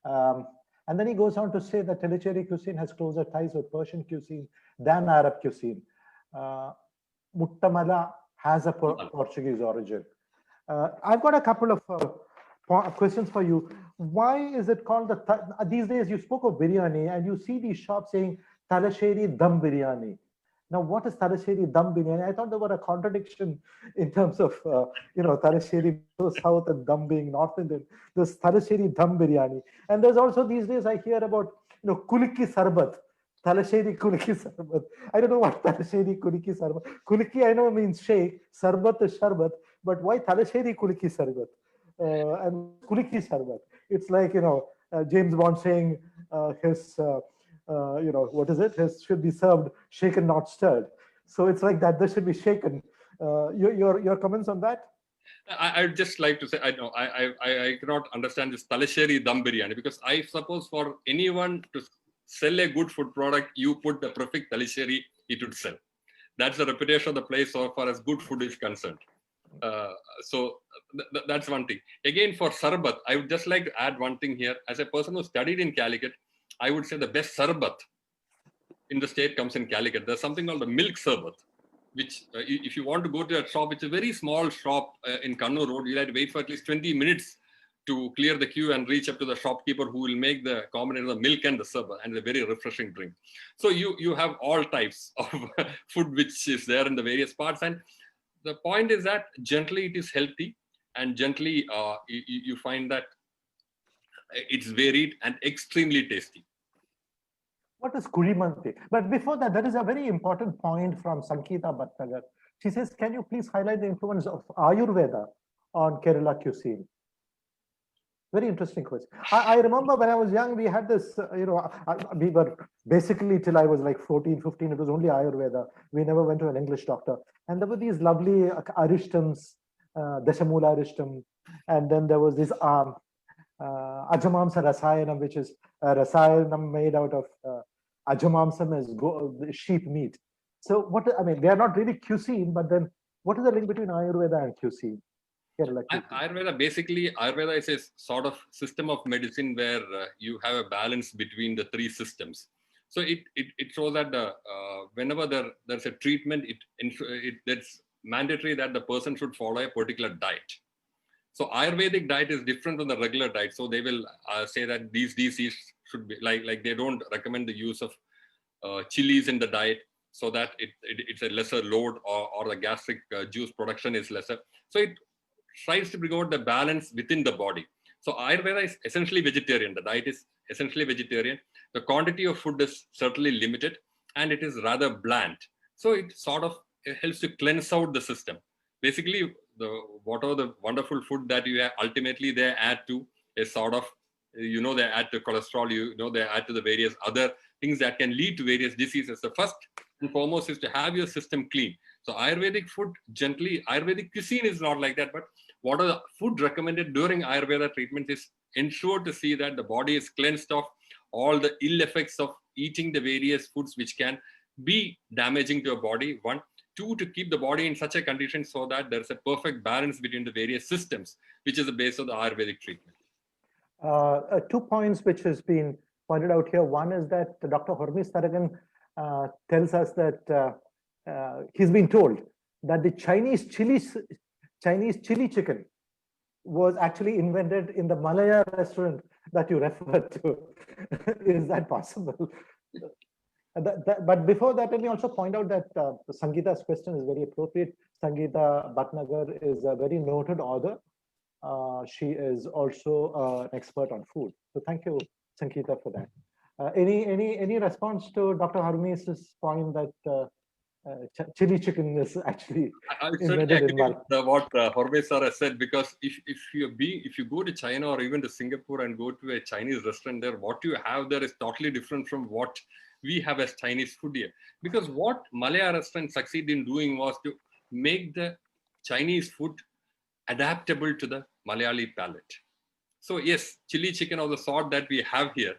And then he goes on to say that Tellicherry cuisine has closer ties with Persian cuisine than Arab cuisine. Muttamala has a Portuguese origin. I've got a couple of questions for you. Why is it called these days you spoke of biryani and you see these shops saying Talasheri Dum Biryani. Now, what is Talasheri Dum Biryani? I thought there were a contradiction in terms of, Talasheri South and Dum being North Indian. There's Talasheri Dum Biryani. And there's also these days I hear about, Kuliki Sarbat. Talasheri Kuliki Sarbat. I don't know what Talasheri Kuliki Sarbat. Kuliki I know means shake. Sarbat is Sharbat. But why Talasheri Kuliki Sarbat? And Kuliki Sarbat. It's like, James Bond saying his... what is it? His should be served shaken, not stirred. So it's like that. This should be shaken. Your comments on that? I'd just like to say, I cannot understand this Talasheri Dum Biryani, because I suppose for anyone to sell a good food product, you put the prefix Talasheri, it would sell. That's the reputation of the place so far as good food is concerned. So that's one thing. Again, for Sarbat, I would just like to add one thing here. As a person who studied in Calicut, I would say the best sarbat in the state comes in Calicut. There's something called the milk sarbat, which if you want to go to a shop, it's a very small shop in Kannur Road. You'll have to wait for at least 20 minutes to clear the queue and reach up to the shopkeeper who will make the combination of the milk and the sarbat, and a very refreshing drink. So you have all types of food which is there in the various parts. And the point is that gently it is healthy, and gently you find that it's varied and extremely tasty. What is Kurimanti? But before that, there is a very important point from Sankita Bhattnagar. She says, can you please highlight the influence of Ayurveda on Kerala cuisine? Very interesting question. I remember when I was young, we had this, we were basically till I was like 14, 15, it was only Ayurveda. We never went to an English doctor. And there were these lovely arishtams, Dashamula arishtam. And then there was this Ajamamsa Rasayanam, which is a Rasayanam made out of Ajamamsam as sheep meat. So they are not really cuisine, but then what is the link between Ayurveda and cuisine? Ayurveda is a sort of system of medicine where you have a balance between the 3 systems. So it shows that whenever there's a treatment, it's mandatory that the person should follow a particular diet. So Ayurvedic diet is different from the regular diet. So they will say that these diseases should be like they don't recommend the use of chilies in the diet, so that it's a lesser load, or the gastric juice production is lesser. So it tries to bring out the balance within the body. So Ayurveda is essentially vegetarian. The diet is essentially vegetarian. The quantity of food is certainly limited, and it is rather bland. So it sort of helps to cleanse out the system. Basically, whatever the wonderful food that you have, ultimately they add to a sort of, they add to cholesterol, they add to the various other things that can lead to various diseases. The first and foremost is to have your system clean. So Ayurvedic food, Ayurvedic cuisine is not like that, but what are the food recommended during Ayurveda treatment is ensure to see that the body is cleansed of all the ill effects of eating the various foods which can be damaging to your body. 1. 2, to keep the body in such a condition so that there's a perfect balance between the various systems, which is the base of the Ayurvedic treatment. 2 points which has been pointed out here. One is that Dr. Hormiz Taragan tells us that he's been told that the Chinese chili chicken was actually invented in the Malaya restaurant that you referred to. Is that possible? But before that, let me also point out that Sangeeta's question is very appropriate. Sangeeta Bhatnagar is a very noted author. She is also an expert on food. So thank you, Sangeeta, for that. Any response to Dr. Harmis's point that chili chicken is actually I certainly agree with what Horme sir has said, because if you go to China or even to Singapore and go to a Chinese restaurant there, what you have there is totally different from what we have as Chinese food here. Because what Malaya restaurants succeed in doing was to make the Chinese food adaptable to the Malayali palate. So yes, chili chicken of the sort that we have here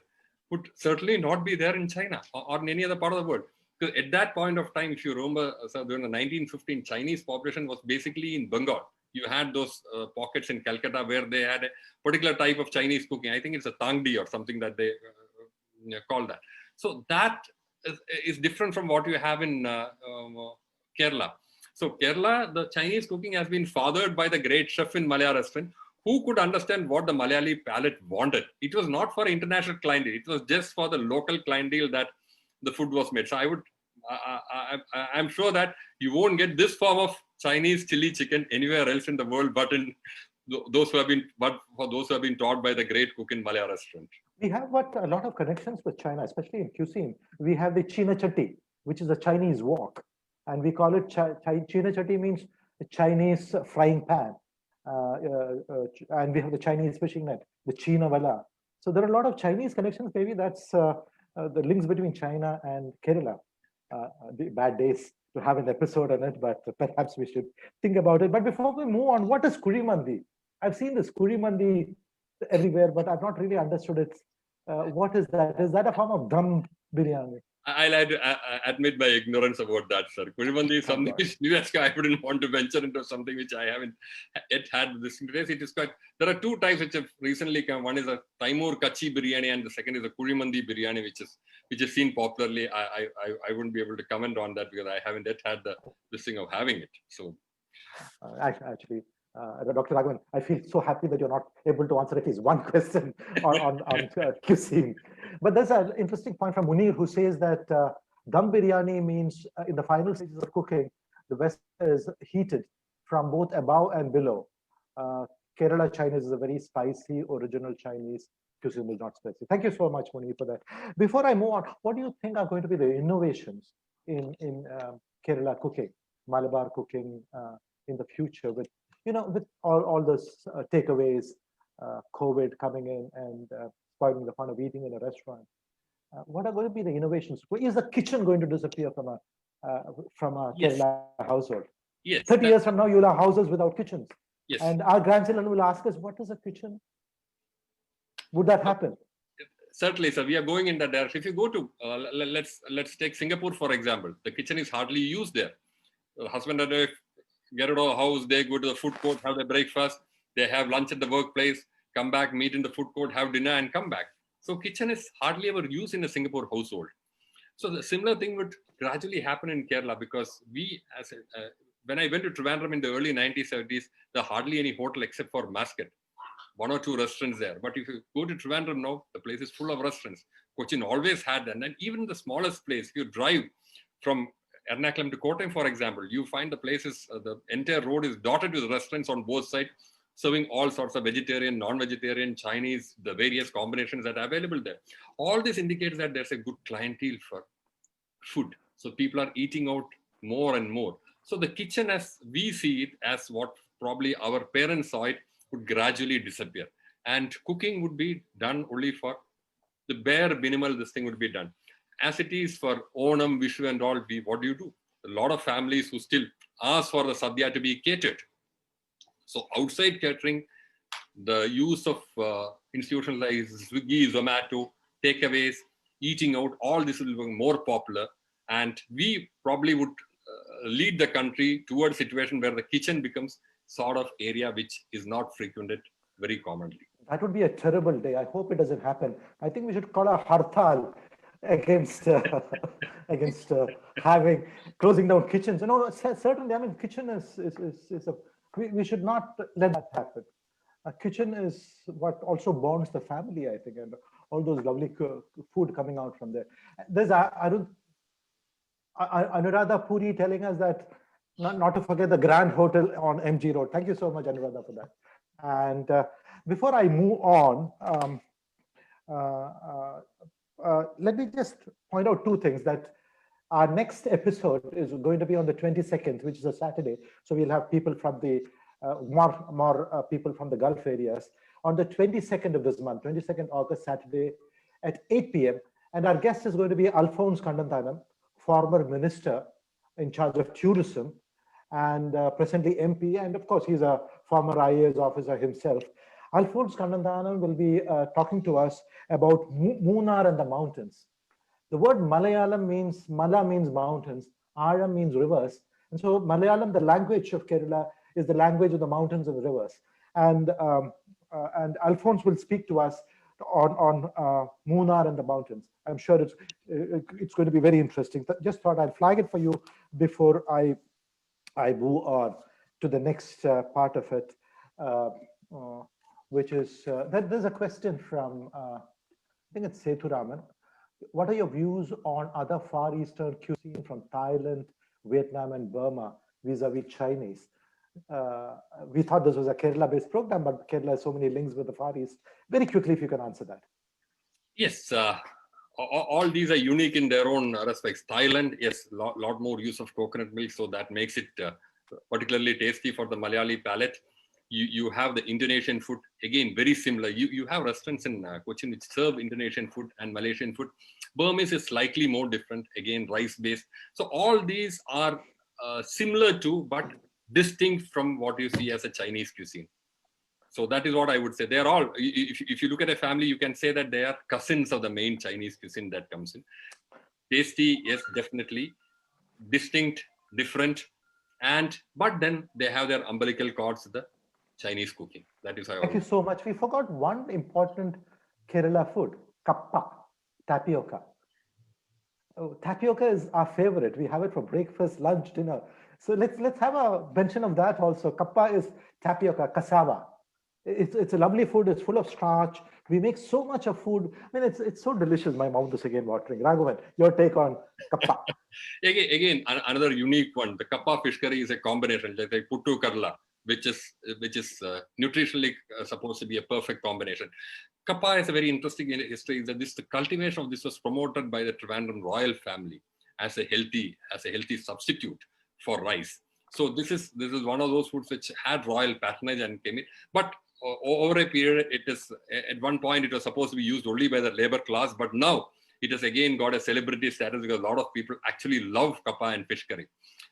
would certainly not be there in China or in any other part of the world. Because at that point of time, if you remember, during the 1915, Chinese population was basically in Bengal. You had those pockets in Calcutta where they had a particular type of Chinese cooking. I think it's a tangdi or something that they call that. So that is different from what you have in Kerala. So Kerala, the Chinese cooking has been fathered by the great chef in Malaya restaurant who could understand what the Malayali palate wanted. It was not for international clientele. It was just for the local clientele that the food was made. So I'm sure that you won't get this form of Chinese chili chicken anywhere else in the world, but for those who have been taught by the great cook in Malaya restaurant. We have a lot of connections with China, especially in cuisine. We have the China Chatti, which is a Chinese wok, and we call it China Chatti means Chinese frying pan, and we have the Chinese fishing net, the China Wala. So there are a lot of Chinese connections. Maybe that's the links between China and Kerala. The bad days to have an episode on it, but perhaps we should think about it. But before we move on, what is Kuri Mandi? I've seen this Kuri Mandi everywhere, but I've not really understood it. What is that? Is that a form of dum biryani? I'll admit my ignorance about that, sir. Kuri Mandi is something which I wouldn't want to venture into something which I haven't yet had this interest. It is quite. There are two types which have recently come. One is a Taimur Kachi biryani, and the second is a Kuri Mandi biryani, which is seen popularly. I wouldn't be able to comment on that because I haven't yet had this thing of having it. So, actually. Dr. Raghavan, I feel so happy that you're not able to answer at least one question on cuisine. But there's an interesting point from Munir who says that dum biryani means in the final stages of cooking, the vessel is heated from both above and below. Kerala Chinese is a very spicy, original Chinese cuisine, is not spicy. Thank you so much, Munir, for that. Before I move on, what do you think are going to be the innovations in Kerala cooking, Malabar cooking in the future with all those takeaways, COVID coming in and spoiling the fun of eating in a restaurant? What are going to be the innovations? Is the kitchen going to disappear from a Kerala household? Yes. 30 years from now, you'll have houses without kitchens. Yes. And our grandchildren will ask us, what is a kitchen? Would that happen? Certainly, sir. We are going in that direction. If you go to, let's take Singapore, for example. The kitchen is hardly used there. The husband and wife get out of the house, they go to the food court, have their breakfast, they have lunch at the workplace, come back, meet in the food court, have dinner, and come back. So kitchen is hardly ever used in a Singapore household. So the similar thing would gradually happen in Kerala, because when I went to Trivandrum in the early 1970s, there are hardly any hotel except for Muscat. One or two restaurants there. But if you go to Trivandrum now, the place is full of restaurants. Cochin always had that. And even the smallest place, if you drive from Ernakulam to Kochi, for example, you find the places, the entire road is dotted with restaurants on both sides, serving all sorts of vegetarian, non-vegetarian, Chinese, the various combinations that are available there. All this indicates that there's a good clientele for food. So people are eating out more and more. So the kitchen, as we see it, as what probably our parents saw it, would gradually disappear. And cooking would be done only for the bare minimal, this thing would be done. As it is for Onam, Vishu and all, what do? A lot of families who still ask for the sadhya to be catered. So outside catering, the use of institutions like Swiggy, Zomato, takeaways, eating out, all this will be more popular. And we probably would lead the country towards a situation where the kitchen becomes sort of area which is not frequented very commonly. That would be a terrible day. I hope it doesn't happen. I think we should call a hartal against against having closing down kitchens. No, certainly. I mean, kitchen is a we should not let that happen. A kitchen is what also bonds the family, I think, and all those lovely food coming out from there. There's Anuradha Puri telling us that not to forget the Grand Hotel on MG Road. Thank you so much, Anuradha, for that. And before I move on, let me just point out two things. That our next episode is going to be on the 22nd, which is a Saturday. So we'll have people from the more people from the Gulf areas on the 22nd of this month, 22nd August, Saturday at 8 p.m. And our guest is going to be Alphonse Kandanthanam, former minister in charge of tourism and presently MP. And of course, he's a former IAS officer himself. Alphonse Kandanthanam will be talking to us about Munnar and the mountains. The word Malayalam means, Mala means mountains, Ara means rivers. And so Malayalam, the language of Kerala, is the language of the mountains and rivers. And Alphonse will speak to us on Munnar and the mountains. I'm sure it's going to be very interesting. Just thought I'd flag it for you before I move on to the next part of it, which is that there's a question from, I think it's Sethuraman. What are your views on other Far Eastern cuisine from Thailand, Vietnam, and Burma vis-a-vis Chinese? We thought this was a Kerala-based program, but Kerala has so many links with the Far East. Very quickly, if you can answer that. Yes, all these are unique in their own respects. Thailand, yes, lot more use of coconut milk, so that makes it particularly tasty for the Malayali palate. You have the Indonesian food, again, very similar. You have restaurants in Cochin which serve Indonesian food and Malaysian food. Burmese is slightly more different, again, rice-based. So all these are similar to, but distinct from what you see as a Chinese cuisine. So that is what I would say. They're all, if you look at a family, you can say that they are cousins of the main Chinese cuisine that comes in. Tasty, yes, definitely. Distinct, different, but then they have their umbilical cords, the Chinese cooking. That is how. Thank you so much. We forgot one important Kerala food, kappa, tapioca. Oh, tapioca is our favorite. We have it for breakfast, lunch, dinner. So let's have a mention of that also. Kappa is tapioca, cassava. It's a lovely food. It's full of starch. We make so much of food. I mean, it's so delicious. My mouth is again watering. Raghavan, your take on kappa? Again, another unique one. The kappa fish curry is a combination, like puttu karla, which is nutritionally supposed to be a perfect combination. Kappa has a very interesting history. That the cultivation of this was promoted by the Trivandrum royal family as a healthy substitute for rice. So this is one of those foods which had royal patronage and came in, but over a period, at one point it was supposed to be used only by the labor class, but now it has again got a celebrity status because a lot of people actually love kappa and fish curry.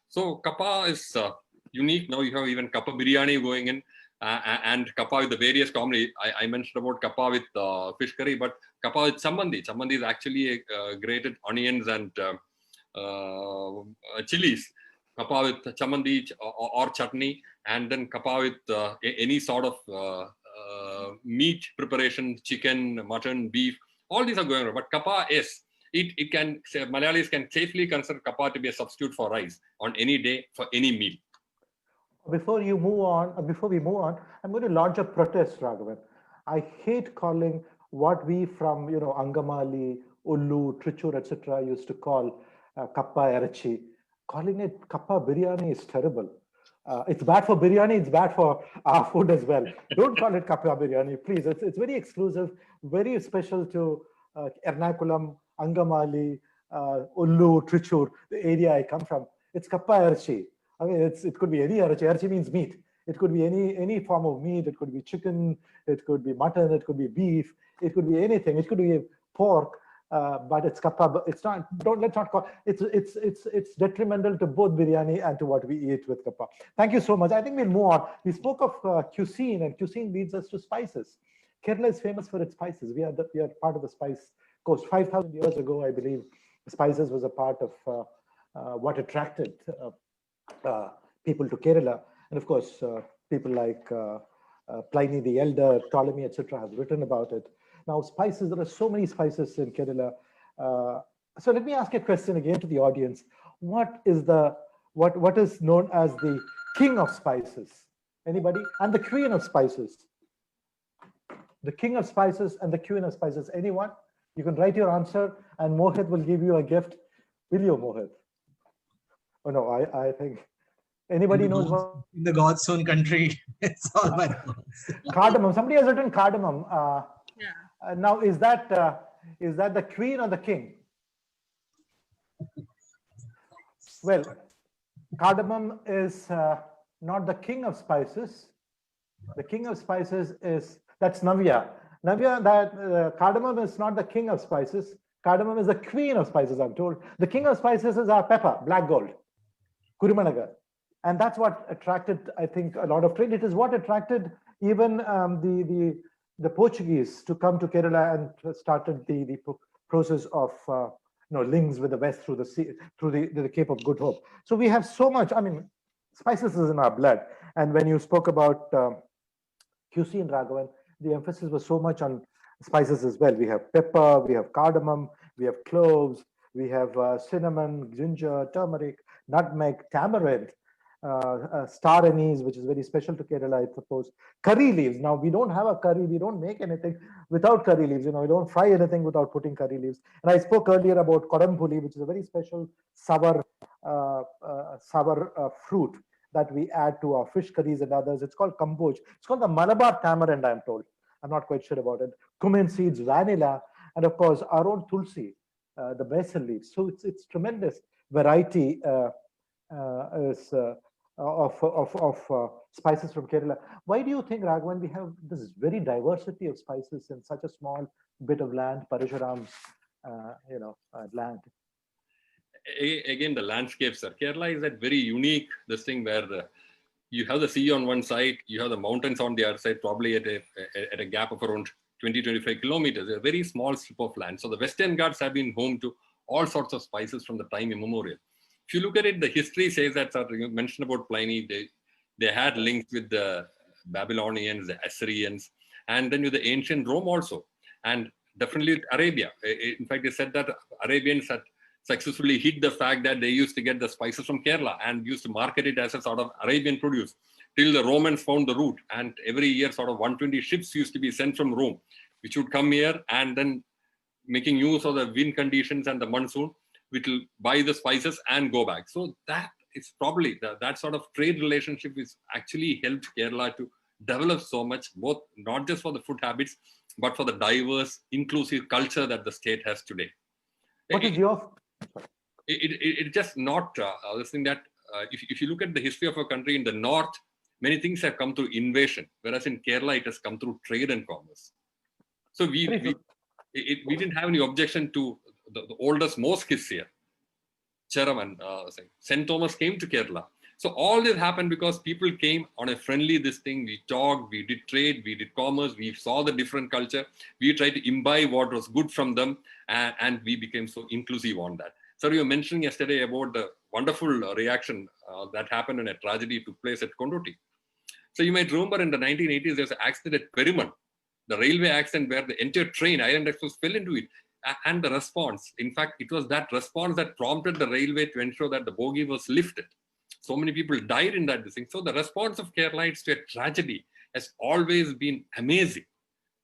So kappa is unique. Now you have even kappa biryani going in, and kappa with the various comedy. I mentioned about kappa with fish curry, but kappa with chambandi. Chambandi is actually grated onions and chilies. Kappa with chambandi or chutney, and then kappa with any sort of meat preparation, chicken, mutton, beef. All these are going on. But kappa is, it can, Malayalis can safely consider kappa to be a substitute for rice on any day for any meal. Before we move on, I'm going to launch a protest, Raghavan. I hate calling what we from Angamali, Ullu, Trichur, etc. used to call kappa erachi. Calling it kappa biryani is terrible. It's bad for biryani, it's bad for our food as well. Don't call it kappa biryani, please. It's very exclusive, very special to Ernakulam, Angamali, Ullu, Trichur, the area I come from. It's kappa erachi. I mean, it could be any erachi. Erachi means meat. It could be any form of meat. It could be chicken. It could be mutton. It could be beef. It could be anything. It could be pork. But it's kappa. It's not. Let's not call. It's detrimental to both biryani and to what we eat with kappa. Thank you so much. I think we'll move on. We spoke of cuisine, and cuisine leads us to spices. Kerala is famous for its spices. We are part of the spice coast. 5,000 years ago, I believe, spices was a part of what attracted people to Kerala, and of course, people like Pliny the Elder, Ptolemy, etc. have written about it. Now, spices, there are so many spices in Kerala. So let me ask a question again to the audience. What is known as the king of spices? Anybody? And the queen of spices? The king of spices and the queen of spices. Anyone? You can write your answer and Mohit will give you a gift. Will you, Mohit? Oh no, I think anybody knows what? In the God's own country, it's all by the gods. Cardamom. Somebody has written cardamom. Yeah. Now, is that the queen or the king? Well, cardamom is not the king of spices. The king of spices that's Navya. Navya, that cardamom is not the king of spices. Cardamom is the queen of spices, I'm told. The king of spices is our pepper, black gold, Kurumanagar. And that's what attracted, I think, a lot of trade. It is what attracted even the Portuguese to come to Kerala and started the process of links with the West through the sea, through the Cape of Good Hope. So we have so much. I mean, spices is in our blood. And when you spoke about N Raghavan, the emphasis was so much on spices as well. We have pepper, we have cardamom, we have cloves, we have cinnamon, ginger, turmeric, nutmeg, tamarind, star anise, which is very special to Kerala, I suppose. Curry leaves. Now, we don't have a curry. We don't make anything without curry leaves. We don't fry anything without putting curry leaves. And I spoke earlier about kodampuli, which is a very special sour fruit that we add to our fish curries and others. It's called kamboj. It's called the Malabar tamarind, I'm told. I'm not quite sure about it. Cumin seeds, vanilla, and of course, our own tulsi, the basil leaves. So it's tremendous variety of spices from Kerala. Why do you think, Raghavan, we have this very diversity of spices in such a small bit of land, Parashuram's land? Again, the landscape, sir. Kerala is that very unique, this thing where you have the sea on one side, you have the mountains on the other side, probably at a gap of around 20-25 kilometers, a very small strip of land. So the Western Ghats have been home to all sorts of spices from the time immemorial. If you look at it, the history says that, sir, you mentioned about Pliny, they had links with the Babylonians, the Assyrians, and then with the ancient Rome also, and definitely with Arabia. In fact, they said that Arabians had successfully hid the fact that they used to get the spices from Kerala and used to market it as a sort of Arabian produce till the Romans found the route. And every year, sort of 120 ships used to be sent from Rome, which would come here and then making use of the wind conditions and the monsoon, which will buy the spices and go back. So that is probably that sort of trade relationship is actually helped Kerala to develop so much, both not just for the food habits, but for the diverse, inclusive culture that the state has today. What is your... It just not this thing that if you look at the history of a country in the north, many things have come through invasion, whereas in Kerala, it has come through trade and commerce. So we didn't have any objection to the oldest mosque is here. Cheram and St. Thomas came to Kerala. So all this happened because people came on a friendly this thing. We talked, we did trade, we did commerce, we saw the different culture. We tried to imbibe what was good from them, and we became so inclusive on that. So you were mentioning yesterday about the wonderful reaction that happened when a tragedy took place at Kondoti. So you might remember in the 1980s, there was an accident at Periman, the railway accident where the entire train, Island Express, fell into it. And the response, in fact, it was that response that prompted the railway to ensure that the bogie was lifted. So many people died in that thing. So the response of Keralites to a tragedy has always been amazing.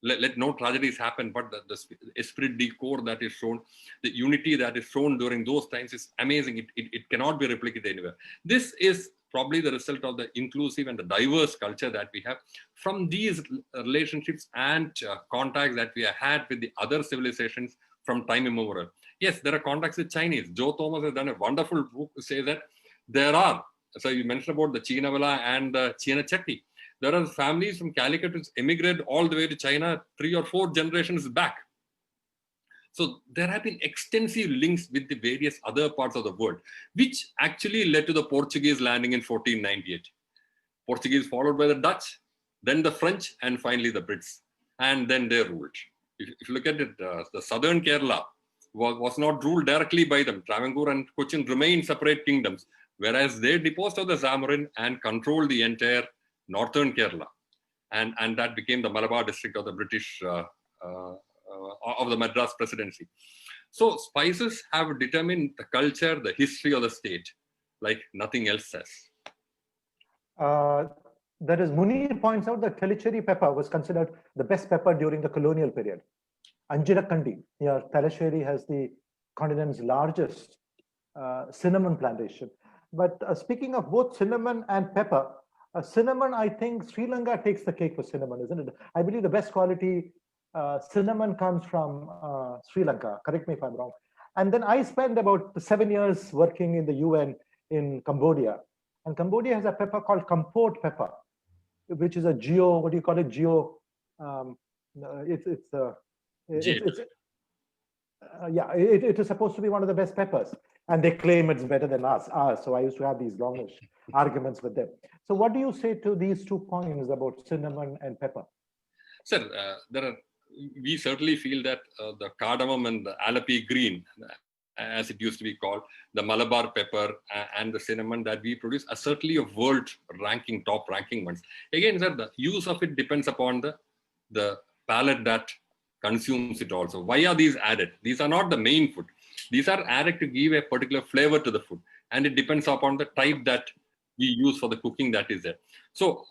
Let no tragedies happen, but the esprit de corps that is shown, the unity that is shown during those times is amazing. It cannot be replicated anywhere. This is probably the result of the inclusive and the diverse culture that we have from these relationships and contacts that we have had with the other civilizations from time immemorial. Yes, there are contacts with Chinese. Joe Thomas has done a wonderful book to say that there are, so you mentioned about the Chinavala and the China Chetty. There are families from Calicut which emigrated all the way to China 3 or 4 generations back. So there have been extensive links with the various other parts of the world, which actually led to the Portuguese landing in 1498. Portuguese followed by the Dutch, then the French, and finally the Brits. And then they ruled. If you look at it, the southern Kerala was not ruled directly by them. Travancore and Cochin remained separate kingdoms, whereas they deposed of the Zamorin and controlled the entire northern Kerala. and that became the Malabar district of the British, of the Madras presidency. So spices have determined the culture, the history of the state, like nothing else has. There is Munir points out that Tellicherry pepper was considered the best pepper during the colonial period. Anjirakandi near Tellicherry has the continent's largest cinnamon plantation. But speaking of both cinnamon and pepper, cinnamon, I think Sri Lanka takes the cake for cinnamon, isn't it? I believe the best quality cinnamon comes from Sri Lanka. Correct me if I'm wrong. And then I spent about 7 years working in the UN in Cambodia. And Cambodia has a pepper called Kampot pepper, which is a geo, what do you call it? Geo, it is supposed to be one of the best peppers. And they claim it's better than us. So I used to have these longish arguments with them. So what do you say to these 2 points about cinnamon and pepper? Sir, we certainly feel that the cardamom and the Alapi green, as it used to be called, the Malabar pepper and the cinnamon that we produce are certainly a world ranking, top ranking ones. Again, sir, the use of it depends upon the palate that consumes it also. Why are these added? These are not the main food. These are added to give a particular flavor to the food. And it depends upon the type that we use for the cooking that is there. So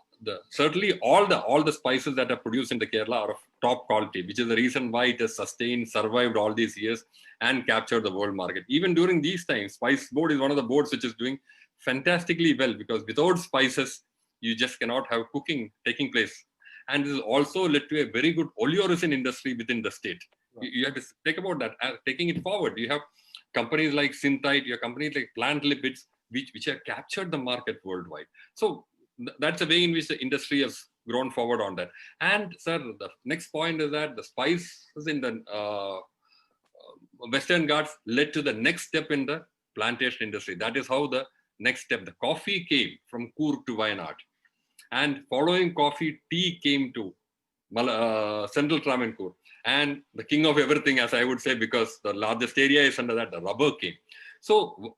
certainly all the spices that are produced in the Kerala are of top quality, which is the reason why it has sustained, survived all these years and captured the world market. Even during these times, Spice Board is one of the boards which is doing fantastically well, because without spices, you just cannot have cooking taking place. And this has also led to a very good oleoresin industry within the state. Right. You have to think about that, taking it forward. You have companies like Synthite, you have companies like Plant Lipids, which have captured the market worldwide. So that's the way in which the industry has grown forward on that. And sir, the next point is that the spices in the Western Ghats led to the next step in the plantation industry. That is how the next step, the coffee came from Coorg to Wayanad. And following coffee, tea came to Central Travancore. And the king of everything, as I would say, because the largest area is under that, the rubber came. So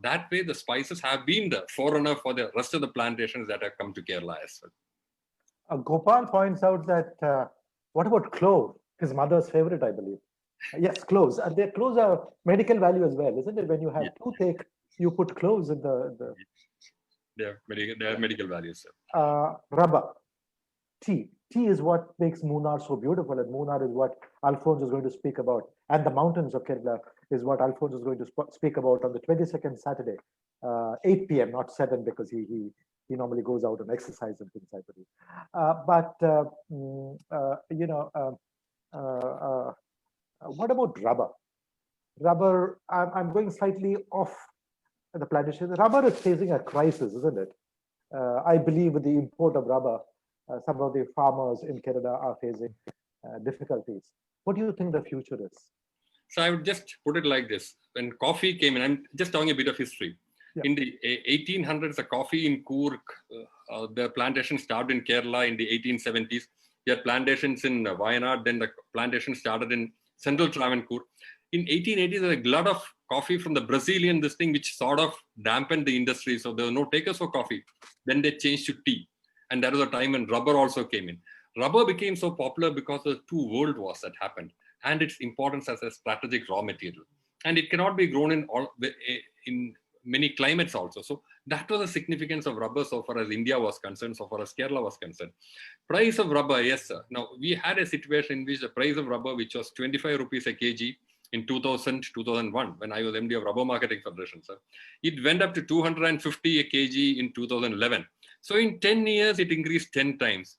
that way, the spices have been the forerunner for the rest of the plantations that have come to Kerala as well. Gopal points out that, what about clove? His mother's favorite, I believe. Yes, cloves. And their cloves are medical value as well, isn't it? When you have toothache, you put cloves in the... They are medical values, sir. Rubber. Tea. Tea is what makes Munnar so beautiful, and Munnar is what Alphonse is going to speak about. And the mountains of Kerala is what Alphonse is going to speak about on the 22nd Saturday, 8 p.m., not 7, because he normally goes out and exercise and things, I believe. What about rubber? Rubber, I'm going slightly off the plantation. Rubber is facing a crisis, isn't it? I believe with the import of rubber, some of the farmers in Kerala are facing difficulties. What do you think the future is? So I would just put it like this. When coffee came in, I'm just telling a bit of history. Yeah. In the 1800s, the coffee in Coorg, the plantation started in Kerala in the 1870s. There had plantations in Wayanad, then the plantation started in Central Travancore. In 1880s, there was a glut of coffee from the Brazilian, this thing which sort of dampened the industry. So there were no takers for coffee. Then they changed to tea. And that was a time when rubber also came in. Rubber became so popular because of the 2 world wars that happened and its importance as a strategic raw material. And it cannot be grown in many climates also. So that was the significance of rubber so far as India was concerned, so far as Kerala was concerned. Price of rubber, yes, sir. Now, we had a situation in which the price of rubber, which was 25 rupees a kg in 2000, 2001, when I was MD of Rubber Marketing Federation, sir, it went up to 250 a kg in 2011. So in 10 years, it increased 10 times.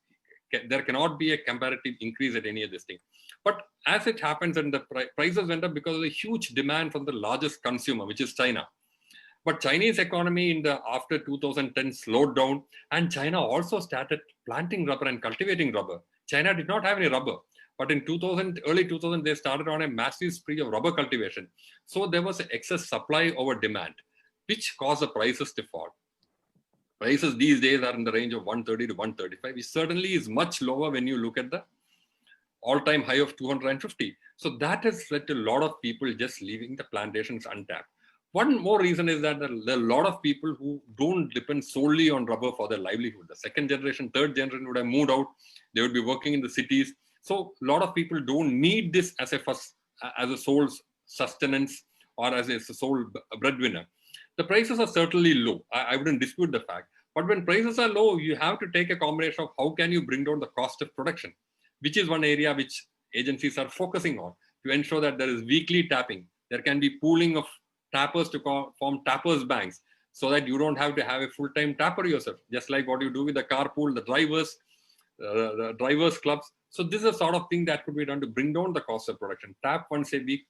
There cannot be a comparative increase at any of this thing. But as it happens, and the prices went up because of the huge demand from the largest consumer, which is China. But Chinese economy after 2010 slowed down, and China also started planting rubber and cultivating rubber. China did not have any rubber, but in early 2000, they started on a massive spree of rubber cultivation. So there was excess supply over demand, which caused the prices to fall. Prices these days are in the range of 130 to 135, which certainly is much lower when you look at the all-time high of 250. So that has led to a lot of people just leaving the plantations untapped. One more reason is that there are a lot of people who don't depend solely on rubber for their livelihood. The second generation, third generation would have moved out. They would be working in the cities. So a lot of people don't need this as a sole sustenance or as a sole breadwinner. The prices are certainly low. I wouldn't dispute the fact. But when prices are low, you have to take a combination of how can you bring down the cost of production, which is one area which agencies are focusing on to ensure that there is weekly tapping. There can be pooling of tappers to form tappers banks so that you don't have to have a full-time tapper yourself, just like what you do with the carpool, the drivers clubs. So this is a sort of thing that could be done to bring down the cost of production. Tap once a week,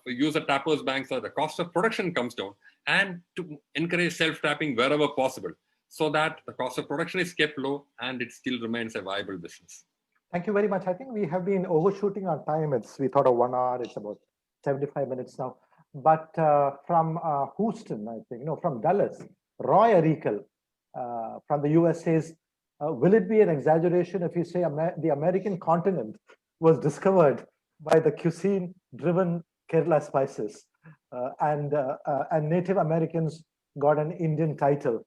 use a tappers bank so the cost of production comes down, and to encourage self-tapping wherever possible so that the cost of production is kept low and it still remains a viable business. Thank you very much. I think we have been overshooting our time. We thought of 1 hour. It's about 75 minutes now. But from Houston, I think, no, from Dallas, Roy Arikel from the US says, will it be an exaggeration if you say the American continent was discovered by the cuisine-driven Kerala spices and Native Americans got an Indian title?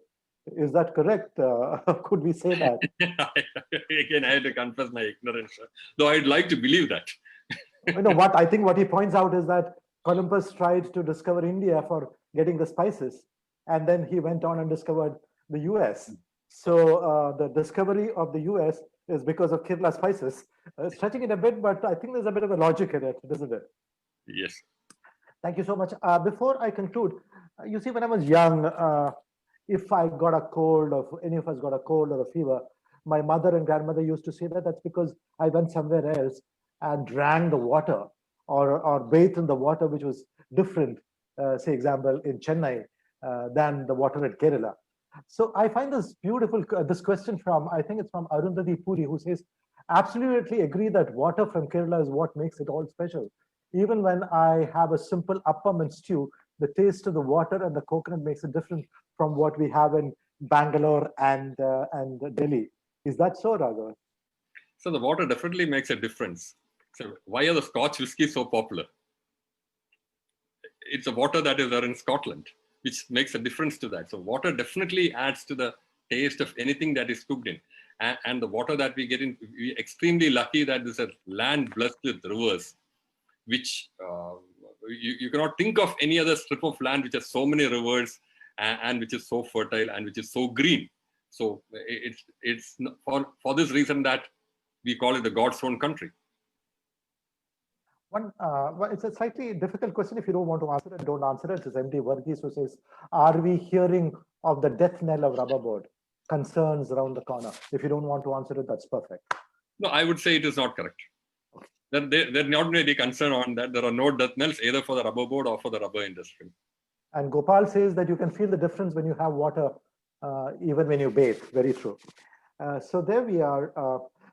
Is that correct? Could we say that? Again, I had to confess my ignorance, though I'd like to believe that. You know what? I think what he points out is that Columbus tried to discover India for getting the spices, and then he went on and discovered the US. So the discovery of the US is because of Kerala spices. Stretching it a bit, but I think there's a bit of a logic in it, isn't it? Yes. Thank you so much. Before I conclude, you see, when I was young, if I got a cold, or if any of us got a cold or a fever, my mother and grandmother used to say that that's because I went somewhere else and drank the water or bathed in the water, which was different, say, example, in Chennai than the water at Kerala. So I find this beautiful, this question from, I think it's from Arundhati Puri, who says, absolutely agree that water from Kerala is what makes it all special. Even when I have a simple appam and stew, the taste of the water and the coconut makes it different from what we have in Bangalore and Delhi. Is that so, Raghavan? So the water definitely makes a difference. So why are the Scotch whiskey so popular? It's the water that is there in Scotland, which makes a difference to that. So water definitely adds to the taste of anything that is cooked in. And the water that we get in, we're extremely lucky that there's a land blessed with rivers, which you cannot think of any other strip of land which has so many rivers and which is so fertile and which is so green. So it's for this reason that we call it the God's own country. Well, it's a slightly difficult question. If you don't want to answer it, don't answer it. It's MD Varghese who says, are we hearing of the death knell of rubber board? Concerns around the corner. If you don't want to answer it, that's perfect. No, I would say it is not correct. They're not really concerned on that. There are no death knells either for the rubber board or for the rubber industry. And Gopal says that you can feel the difference when you have water, even when you bathe. Very true. So there we are.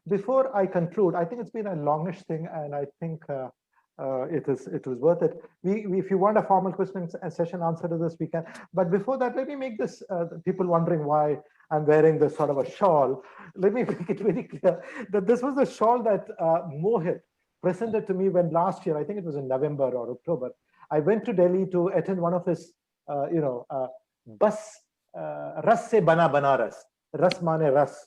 Before I conclude, I think it's been a longish thing, and I think it was worth it. If you want a formal question session answer to this, we can. But before that, let me make this, people wondering why I'm wearing this sort of a shawl. Let me make it very clear that this was the shawl that Mohit presented to me when last year, I think it was in November or October, I went to Delhi to attend one of his, Ras se bana Banaras. Ras mane ras,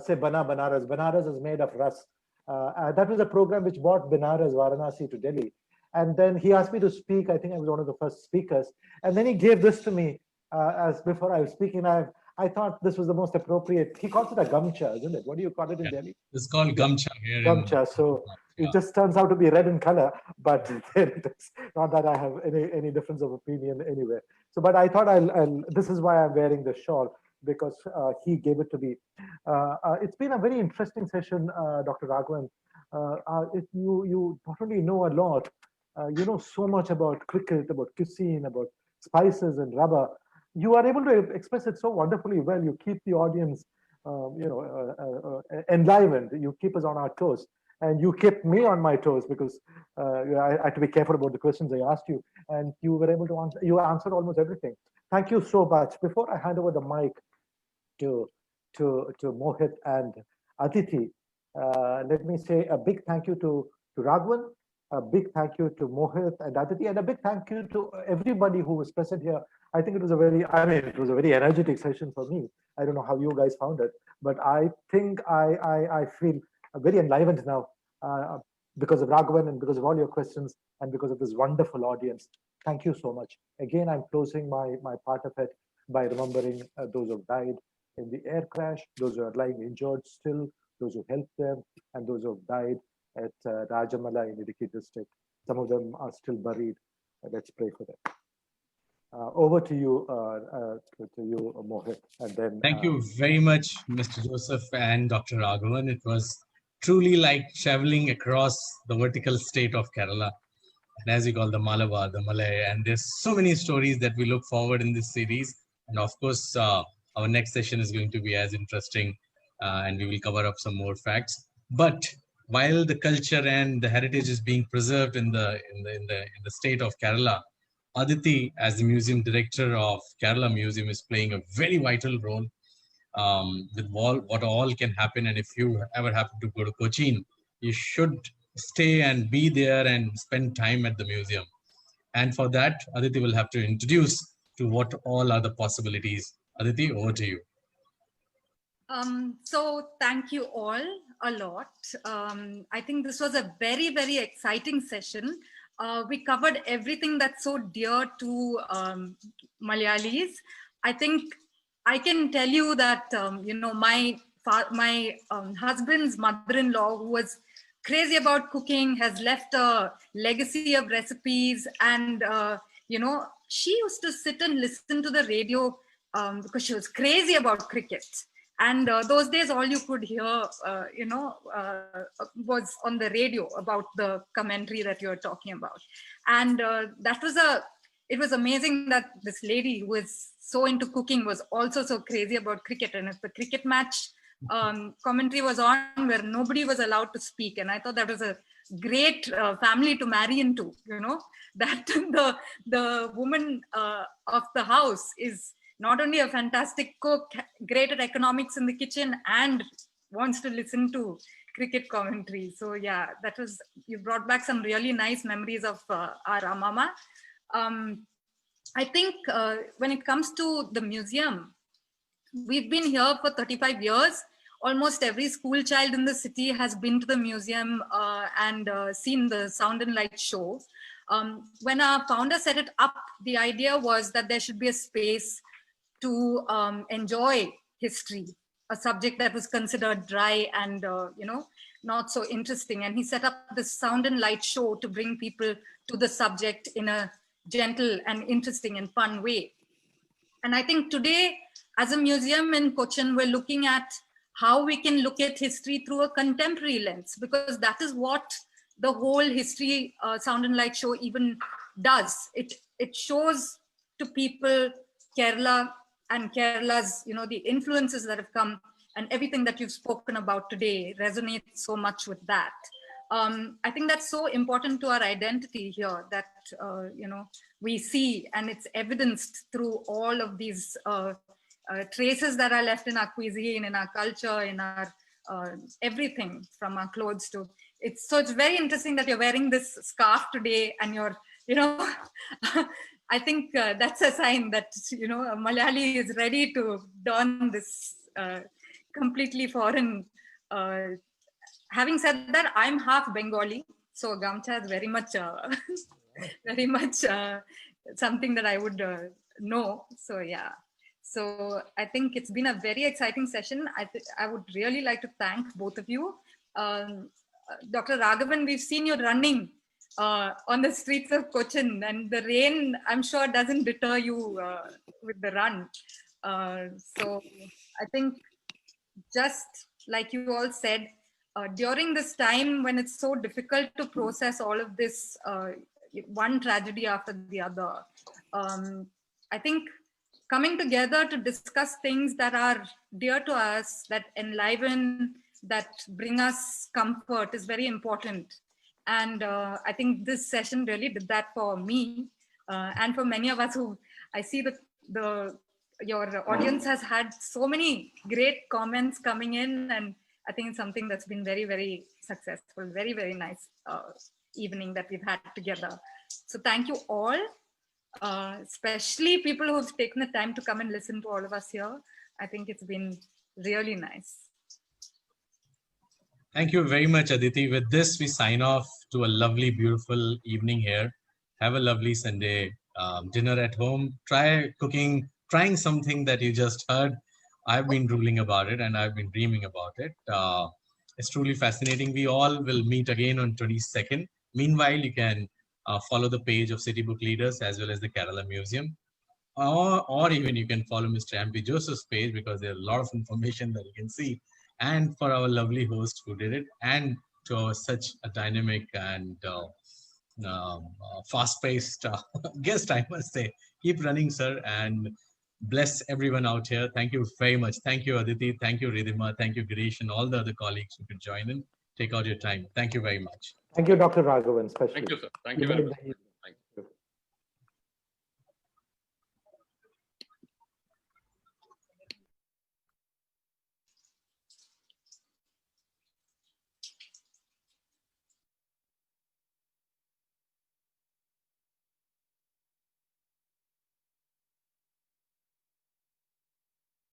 se bana Banaras. Banaras is made of ras. That was a program which brought Banaras, Varanasi to Delhi. And then he asked me to speak. I think I was one of the first speakers. And then he gave this to me as before I was speaking. I thought this was the most appropriate. He calls it a gamcha, isn't it? What do you call it in Delhi? It's called gamcha here. Gamcha. So it just turns out to be red in color, but there it is. Not that I have any difference of opinion anyway. So, but I thought this is why I'm wearing this shawl, because he gave it to me. It's been a very interesting session, Dr. Raghavan. You not only know a lot, you know so much about cricket, about cuisine, about spices and rubber. You are able to express it so wonderfully well. You keep the audience, enlivened. You keep us on our toes, and you kept me on my toes because I had to be careful about the questions I asked you, and you were able to answer. You answered almost everything. Thank you so much. Before I hand over the mic to Mohit and Aditi, let me say a big thank you to Raghavan A big thank you to Mohit and Aditi, and a big thank you to everybody who was present here. I think it was a very, I mean, it was a very energetic session for me. I don't know how you guys found it, but I think I feel very enlivened now because of Raghavan and because of all your questions and because of this wonderful audience. Thank you so much. Again, I'm closing my part of it by remembering those who died in the air crash, those who are lying injured still, those who helped them, and those who have died at Rajamala in Idukki district. Some of them are still buried. Let's pray for them. Over to you, Mohit, and then. Thank you very much, Mr. Joseph and Dr. Raghavan. It was truly like traveling across the vertical state of Kerala, and as you call the Malabar, the Malay, and there's so many stories that we look forward in this series. And of course, our next session is going to be as interesting, and we will cover up some more facts. But while the culture and the heritage is being preserved in the state of Kerala, Aditi, as the museum director of Kerala Museum, is playing a very vital role with what all can happen. And if you ever happen to go to Cochin, you should stay and be there and spend time at the museum. And for that, Aditi will have to introduce to what all are the possibilities. Aditi, over to you. So thank you all a lot. I think this was a very, very exciting session. We covered everything that's so dear to Malayalis. I think I can tell you that, you know, my husband's mother-in-law, who was crazy about cooking, has left a legacy of recipes. And, you know, she used to sit and listen to the radio because she was crazy about cricket. And those days, all you could hear, you know, was on the radio about the commentary that you're talking about. And it was amazing that this lady who was so into cooking was also so crazy about cricket. And if the cricket match commentary was on, where nobody was allowed to speak. And I thought that was a great family to marry into, you know, that the woman of the house is not only a fantastic cook, great at economics in the kitchen, and wants to listen to cricket commentary. So yeah, you brought back some really nice memories of our mama. I think when it comes to the museum, we've been here for 35 years. Almost every school child in the city has been to the museum and seen the Sound and Light show. When our founder set it up, the idea was that there should be a space to enjoy history, a subject that was considered dry and you know, not so interesting. And he set up this Sound and Light show to bring people to the subject in a gentle and interesting and fun way. And I think today, as a museum in Cochin, we're looking at how we can look at history through a contemporary lens, because that is what the whole history Sound and Light show even does. It shows to people Kerala and Kerala's, you know, the influences that have come, and everything that you've spoken about today resonates so much with that. I think that's so important to our identity here, that, you know, we see, and it's evidenced through all of these traces that are left in our cuisine, in our culture, in our everything from our clothes to so it's very interesting that you're wearing this scarf today, and you're, you know, I think that's a sign that, you know, a Malayali is ready to don this completely foreign. Having said that, I'm half Bengali, so Gamcha is very much, very much something that I would know. So yeah. So I think it's been a very exciting session. I would really like to thank both of you. Dr. Raghavan, we've seen you running on the streets of Cochin, and the rain, I'm sure, doesn't deter you with the run. So I think, just like you all said, during this time when it's so difficult to process all of this, one tragedy after the other, I think coming together to discuss things that are dear to us, that enliven, that bring us comfort, is very important. And I think this session really did that for me, and for many of us who, I see that your audience has had so many great comments coming in, and I think it's something that's been very, very successful, very, very nice evening that we've had together. So thank you all, especially people who've taken the time to come and listen to all of us here. I think it's been really nice. Thank you very much, Aditi. With this, we sign off to a lovely, beautiful evening here. Have a lovely Sunday dinner at home. Try trying something that you just heard. I've been drooling about it and I've been dreaming about it. It's truly fascinating. We all will meet again on 22nd. Meanwhile, you can follow the page of City Book Leaders as well as the Kerala Museum. Or even you can follow Mr. MP Joseph's page, because there's a lot of information that you can see. And for our lovely host who did it, and to our such a dynamic and fast-paced guest, I must say. Keep running, sir, and bless everyone out here. Thank you very much. Thank you, Aditi. Thank you, Ridhima. Thank you, Girish, and all the other colleagues who could join in. Take out your time. Thank you very much. Thank you, Dr. Raghavan, especially. Thank you, sir. Thank you very much.